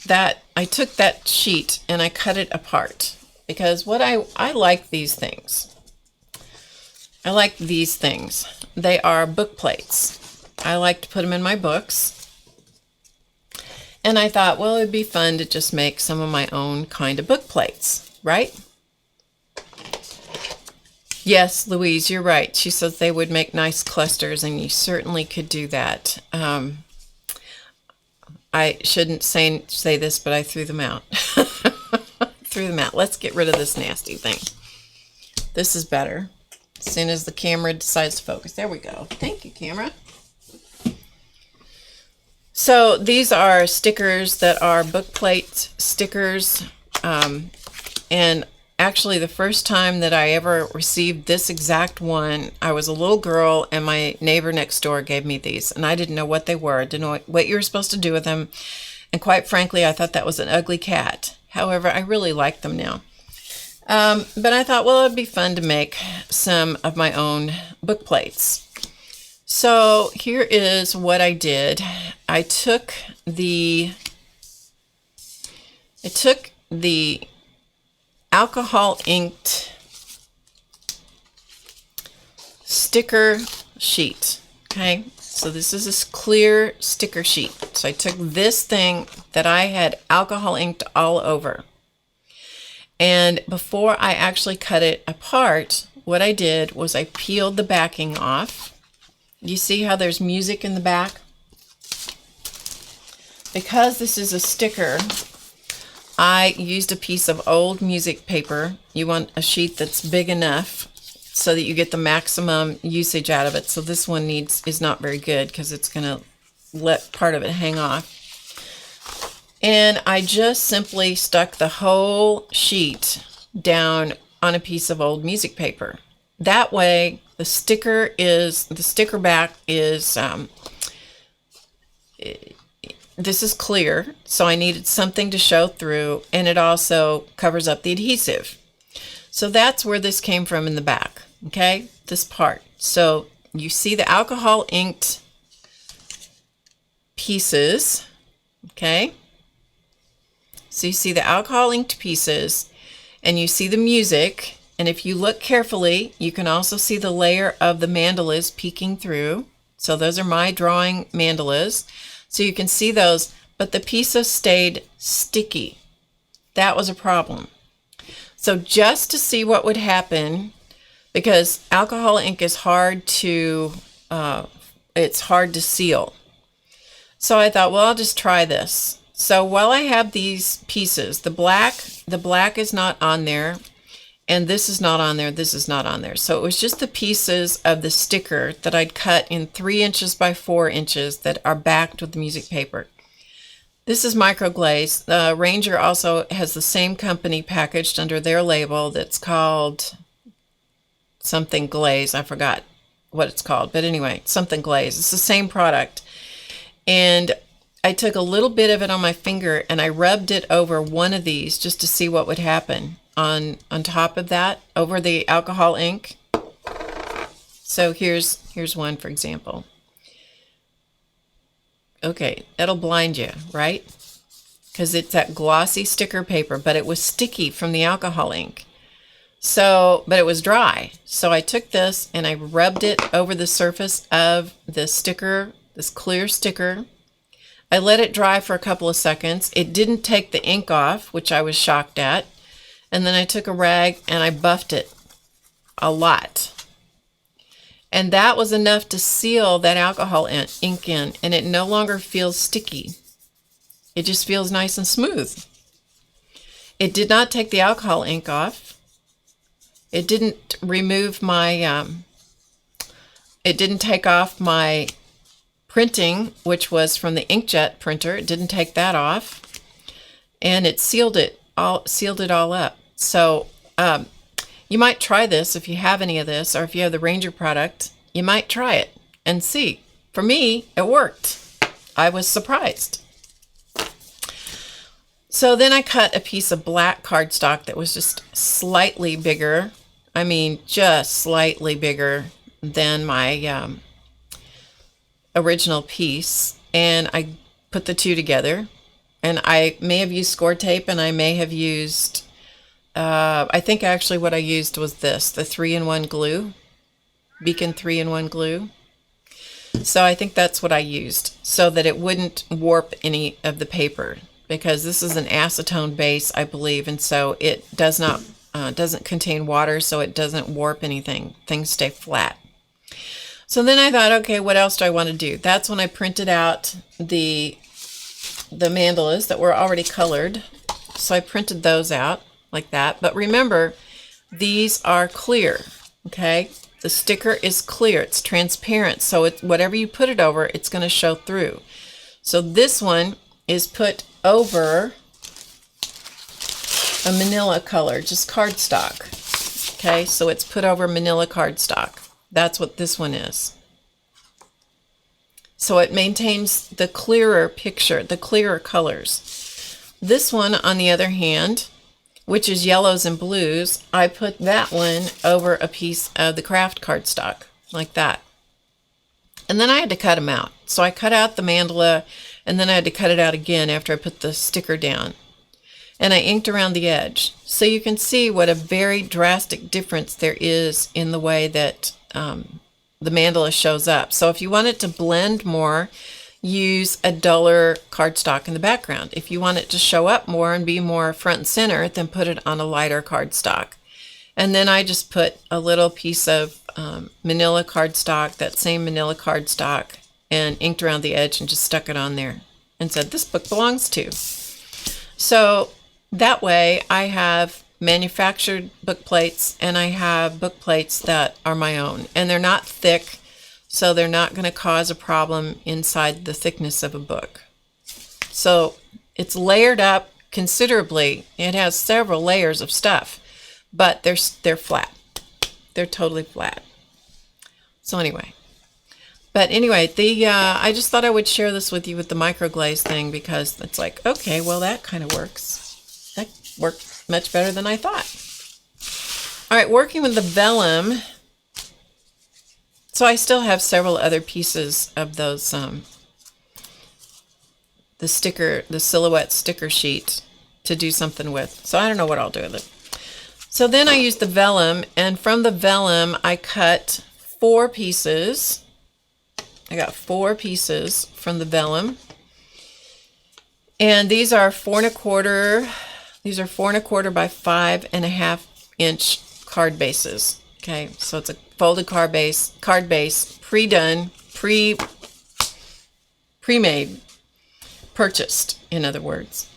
that sheet and I cut it apart because what I like these things. I like these things. They are book plates. I like to put them in my books. And I thought, well, it'd be fun to just make some of my own kind of book plates, right? Yes, Louise, you're right. She says they would make nice clusters, and you certainly could do that. I shouldn't say this, but I threw them out. Threw them out. Let's get rid of this nasty thing. This is better. As soon as the camera decides to focus. There we go. Thank you, camera. So these are stickers that are book plate stickers. And actually the first time that I ever received this exact one, I was a little girl and my neighbor next door gave me these. And I didn't know what they were. I didn't know what you were supposed to do with them. And quite frankly, I thought that was an ugly cat. However, I really like them now. But I thought, well, it'd be fun to make some of my own book plates. So here is what I did. I took the alcohol inked sticker sheet. Okay, so this is this clear sticker sheet. So I took this thing that I had alcohol inked all over. And before I actually cut it apart, what I did was I peeled the backing off. You see how there's music in the back? Because this is a sticker, I used a piece of old music paper. You want a sheet that's big enough so that you get the maximum usage out of it. So this one is not very good because it's going to let part of it hang off. And I just simply stuck the whole sheet down on a piece of old music paper. That way, the sticker back is, this is clear, so I needed something to show through, and it also covers up the adhesive. So that's where this came from in the back, okay, this part. So you see the alcohol inked pieces, okay? So you see the alcohol inked pieces, and you see the music, and if you look carefully, you can also see the layer of the mandalas peeking through. So those are my drawing mandalas. So you can see those, but the pieces stayed sticky. That was a problem. So just to see what would happen, because alcohol ink is hard to, it's hard to seal. So I thought, well, I'll just try this. So while I have these pieces, the black is not on there, and this is not on there, this is not on there. So it was just the pieces of the sticker that I'd cut in 3 inches by 4 inches that are backed with the music paper. This is microglaze. Ranger also has the same company packaged under their label that's called something glaze. I forgot what it's called, but anyway, something glaze. It's the same product. And I took a little bit of it on my finger and I rubbed it over one of these just to see what would happen on top of that, over the alcohol ink. So here's one, for example. Okay, that'll blind you, right? Because it's that glossy sticker paper, but it was sticky from the alcohol ink. So, but it was dry. So I took this and I rubbed it over the surface of the sticker, this clear sticker. I let it dry for a couple of seconds. It didn't take the ink off, which I was shocked at. And then I took a rag and I buffed it a lot. And that was enough to seal that alcohol ink in, and it no longer feels sticky. It just feels nice and smooth. It did not take the alcohol ink off. It didn't remove my, it didn't take off my printing, which was from the inkjet printer. It didn't take that off, and it sealed it all up. So you might try this if you have any of this, or if you have the Ranger product, you might try it and see. For me, it worked. I was surprised. So then I cut a piece of black cardstock that was just slightly bigger. I mean, just slightly bigger than my original piece. And I put the two together. And I may have used score tape, and I may have used, I think actually what I used was this, the 3-in-1 glue, Beacon 3-in-1 glue. So I think that's what I used, so that it wouldn't warp any of the paper, because this is an acetone base, I believe, and so it doesn't contain water, so it doesn't warp anything. Things stay flat. So then I thought, okay, what else do I want to do? That's when I printed out the mandalas that were already colored. So I printed those out like that. But remember, these are clear, okay? The sticker is clear. It's transparent. So whatever you put it over, it's going to show through. So this one is put over a manila color, just cardstock. Okay, so it's put over manila cardstock. That's what this one is. So it maintains the clearer picture, the clearer colors. This one, on the other hand, which is yellows and blues, I put that one over a piece of the craft cardstock, like that. And then I had to cut them out. So I cut out the mandala, and then I had to cut it out again after I put the sticker down. And I inked around the edge. So you can see what a very drastic difference there is in the way that the mandala shows up. So if you want it to blend more, use a duller cardstock in the background. If you want it to show up more and be more front and center, then put it on a lighter cardstock. And then I just put a little piece of manila cardstock, that same manila cardstock, and inked around the edge and just stuck it on there and said, this book belongs to. So that way I have manufactured book plates, and I have book plates that are my own, and they're not thick, so they're not going to cause a problem inside the thickness of a book. So it's layered up considerably. It has several layers of stuff, but they're flat. They're totally flat. So anyway, I just thought I would share this with you with the microglaze thing, because it's like, okay, well, that kind of works. That worked much better than I thought. All right, working with the vellum. So I still have several other pieces of those, the silhouette sticker sheet to do something with. So I don't know what I'll do with it. So then I used the vellum, and from the vellum I cut 4 pieces. I got 4 pieces from the vellum, and these are 4 1/4. These are 4 1/4 by 5.5 inch card bases. Okay, so it's a folded card base, pre-done, pre-made, purchased, in other words.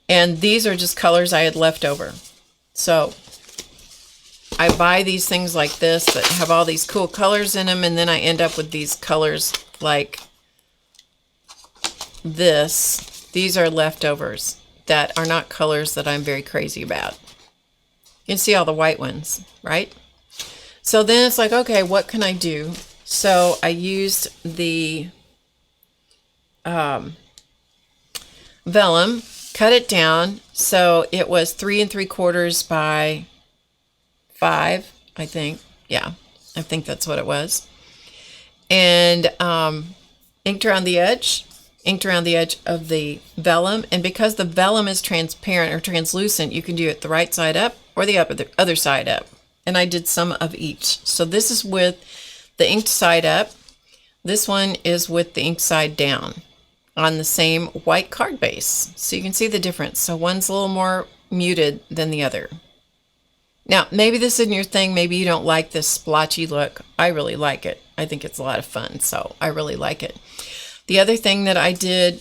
And these are just colors I had left over. So I buy these things like this that have all these cool colors in them, and then I end up with these colors like this. These are leftovers that are not colors that I'm very crazy about. You can see all the white ones, right? So then it's like, okay, what can I do? So I used the vellum, cut it down. So it was 3 3/4 by 5, I think. Yeah, I think that's what it was. And inked around the edge of the vellum. And because the vellum is transparent or translucent, you can do it the right side up or the other side up. And I did some of each. So this is with the inked side up. This one is with the inked side down on the same white card base. So you can see the difference. So one's a little more muted than the other. Now, maybe this isn't your thing. Maybe you don't like this splotchy look. I really like it. I think it's a lot of fun, so I really like it. The other thing that I did,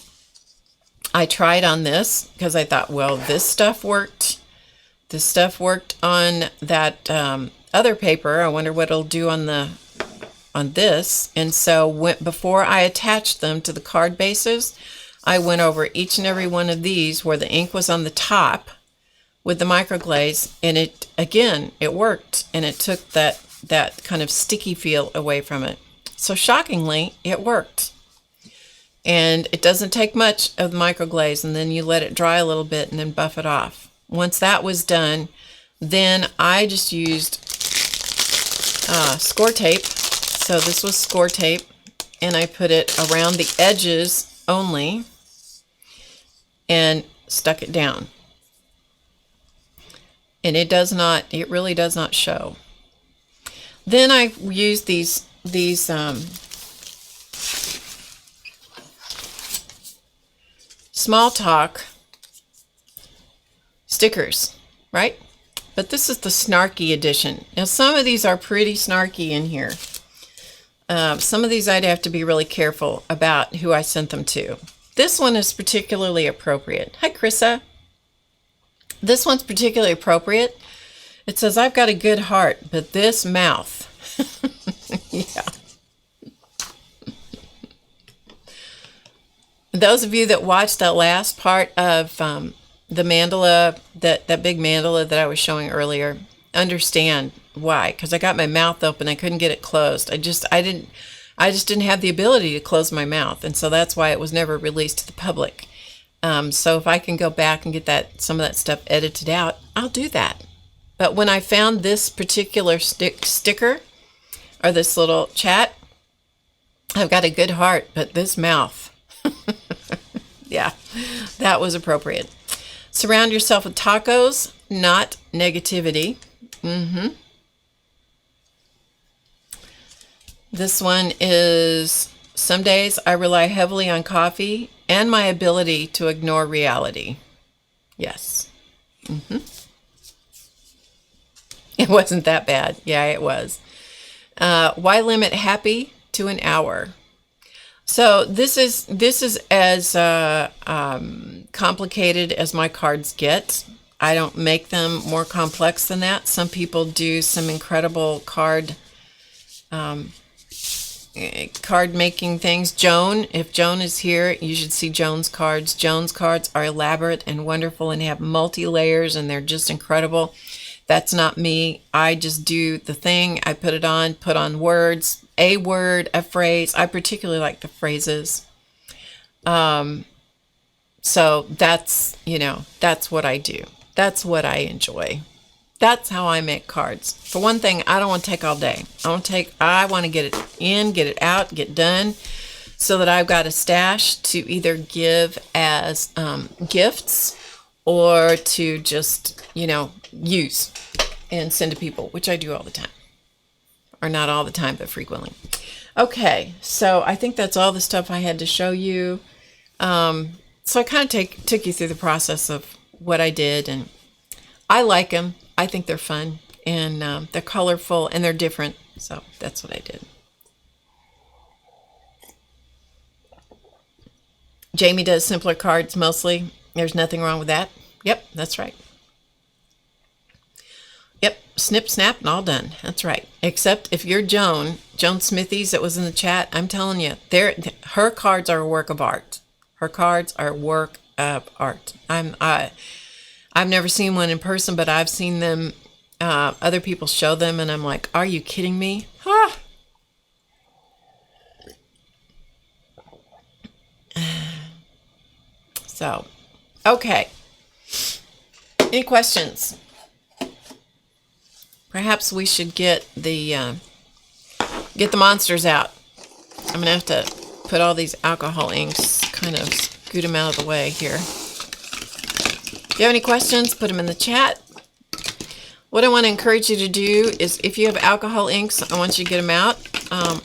I tried on this because I thought, well, this stuff worked. This stuff worked on that other paper. I wonder what it'll do on this. And so before I attached them to the card bases, I went over each and every one of these where the ink was on the top with the microglaze, and it worked, and it took that kind of sticky feel away from it. So shockingly, it worked. And it doesn't take much of the microglaze, and then you let it dry a little bit and then buff it off. Once that was done, then I just used score tape. So this was score tape, and I put it around the edges only and stuck it down. And it really does not show. Then I used these small talk stickers, right? But this is the snarky edition. Now some of these are pretty snarky in here. Some of these I'd have to be really careful about who I sent them to. This one is particularly appropriate. Hi, Krissa. This one's particularly appropriate. It says, I've got a good heart, but this mouth. Yeah. Those of you that watched that last part of the mandala, that big mandala that I was showing earlier, understand why. Because I got my mouth open. I couldn't get it closed. I just didn't have the ability to close my mouth. And so that's why it was never released to the public. So if I can go back and get some of that stuff edited out, I'll do that. But when I found this particular sticker, or this little chat, I've got a good heart, but this mouth. Yeah, that was appropriate. Surround yourself with tacos, not negativity. This one is, some days I rely heavily on coffee and my ability to ignore reality. Yes. It wasn't that bad. Yeah, it was. Why limit happy to an hour? So this is as complicated as my cards get. I don't make them more complex than that. Some people do some incredible card making things. Joan, if Joan is here, you should see Joan's cards. Joan's cards are elaborate and wonderful and have multi-layers, and they're just incredible. That's not me. I just do the thing. I put on words, a word, a phrase. I particularly like the phrases. So that's what I do. That's what I enjoy. That's how I make cards. For one thing, I don't want to take all day. I want to get it in, get it out, get done, so that I've got a stash to either give as gifts or to just, use and send to people, which I do all the time. Or not all the time, but frequently. Okay, so I think that's all the stuff I had to show you. So I kind of took you through the process of what I did, and I like them. I think they're fun, and they're colorful, and they're different. So that's what I did. Jamie does simpler cards mostly. There's nothing wrong with that. Yep, that's right. Yep, snip, snap, and all done. That's right. Except if you're Joan Smithies that was in the chat, I'm telling you, her cards are a work of art. Her cards are a work of art. I've never seen one in person, but I've seen them. Other people show them, and I'm like, are you kidding me? Ah. So, okay. Any questions? Perhaps we should get the monsters out. I'm gonna have to put all these alcohol inks, kind of scoot them out of the way here. If you have any questions, put them in the chat. What I want to encourage you to do is, if you have alcohol inks, I want you to get them out.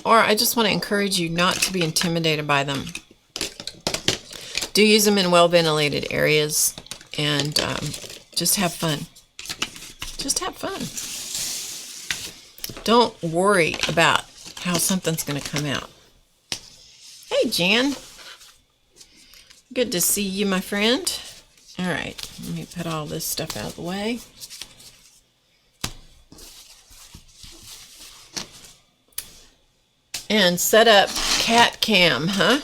Or I just want to encourage you not to be intimidated by them. Do use them in well-ventilated areas, and just have fun. Just have fun. Don't worry about how something's going to come out. Hey, Jan. Good to see you, my friend. All right, let me put all this stuff out of the way. And set up cat cam, huh?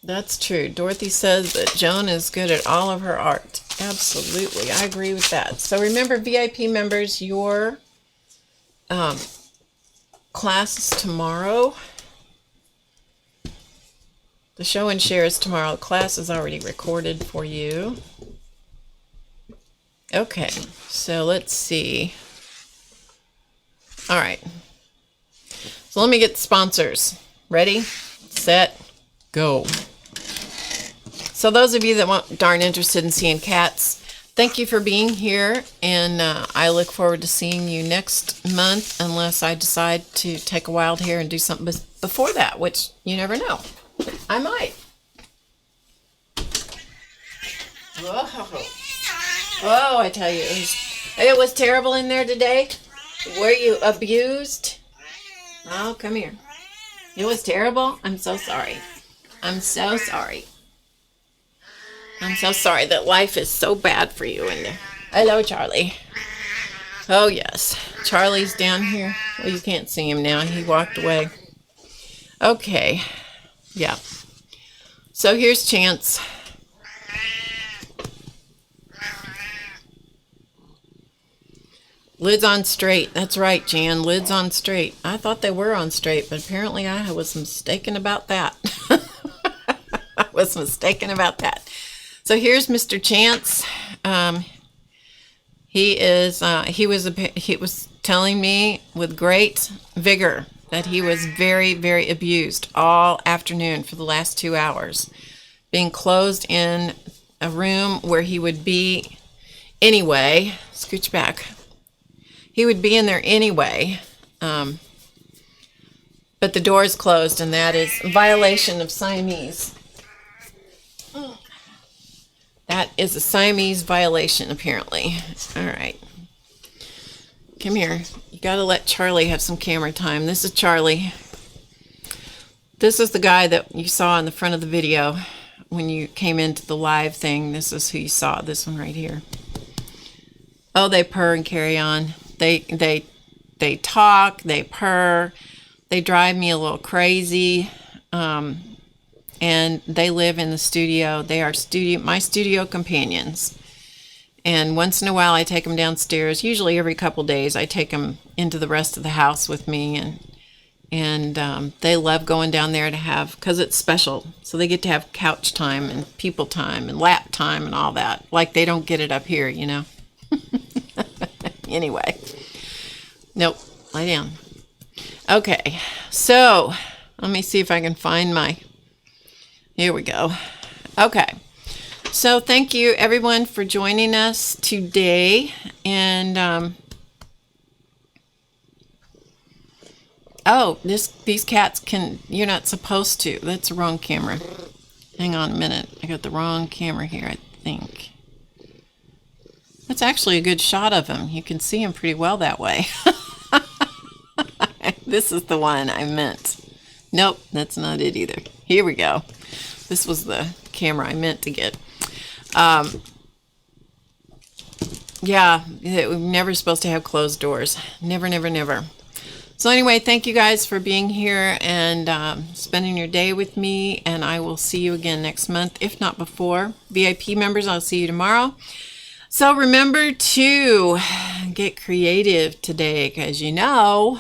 That's true. Dorothy says that Joan is good at all of her art. Absolutely, I agree with that. So remember, VIP members, your class is tomorrow. The show and share is tomorrow. The class is already recorded for you. Okay, so let's see. All right. So let me get the sponsors. Ready, set, go. So those of you that aren't darn interested in seeing cats, thank you for being here, and I look forward to seeing you next month, unless I decide to take a wild hair and do something before that, which you never know. I might. Oh, I tell you, it was terrible in there today. Were you abused? Oh, come here. It was terrible. I'm so sorry. I'm so sorry. I'm so sorry that life is so bad for you in there. Hello, Charlie. Oh, yes. Charlie's down here. Well, you can't see him now. He walked away. Okay. Yeah. So here's Chance. Lids on straight. That's right, Jan. Lids on straight. I thought they were on straight, but apparently I was mistaken about that. I was mistaken about that. So here's Mr. Chance. He was telling me with great vigor that he was very, very abused all afternoon for the last 2 hours, being closed in a room where he would be anyway. Scooch back. He would be in there anyway, but the door is closed, and that is a violation of Siamese. That is a Siamese violation, apparently. All right. Come here. You got to let Charlie have some camera time. This is Charlie. This is the guy that you saw in the front of the video when you came into the live thing. This is who you saw. This one right here. Oh, they purr and carry on. They talk, they purr, they drive me a little crazy, and they live in the studio. They are my studio companions, and once in a while I take them downstairs. Usually every couple days I take them into the rest of the house with me, and they love going down there to have, because it's special, so they get to have couch time and people time and lap time and all that, like they don't get it up here, you know. Anyway, nope, lie down. Okay, so let me see if I can find here we go. Okay, so thank you everyone for joining us today, and oh, these cats you're not supposed to. That's the wrong camera. Hang on a minute, I got the wrong camera here, I think. That's actually a good shot of him. You can see him pretty well that way. This is the one I meant. Nope, that's not it either. Here we go. This was the camera I meant to get. Yeah, we're never supposed to have closed doors. Never, never, never. So anyway, thank you guys for being here and spending your day with me, and I will see you again next month, if not before. VIP members, I'll see you tomorrow. So remember to get creative today, because you know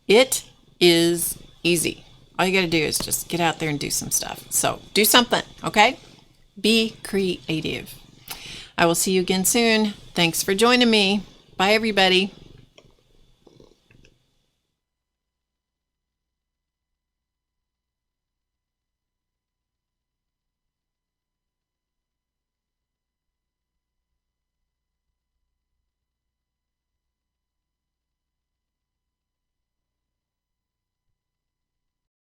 it is easy. All you got to do is just get out there and do some stuff. So do something, okay? Be creative. I will see you again soon. Thanks for joining me. Bye, everybody.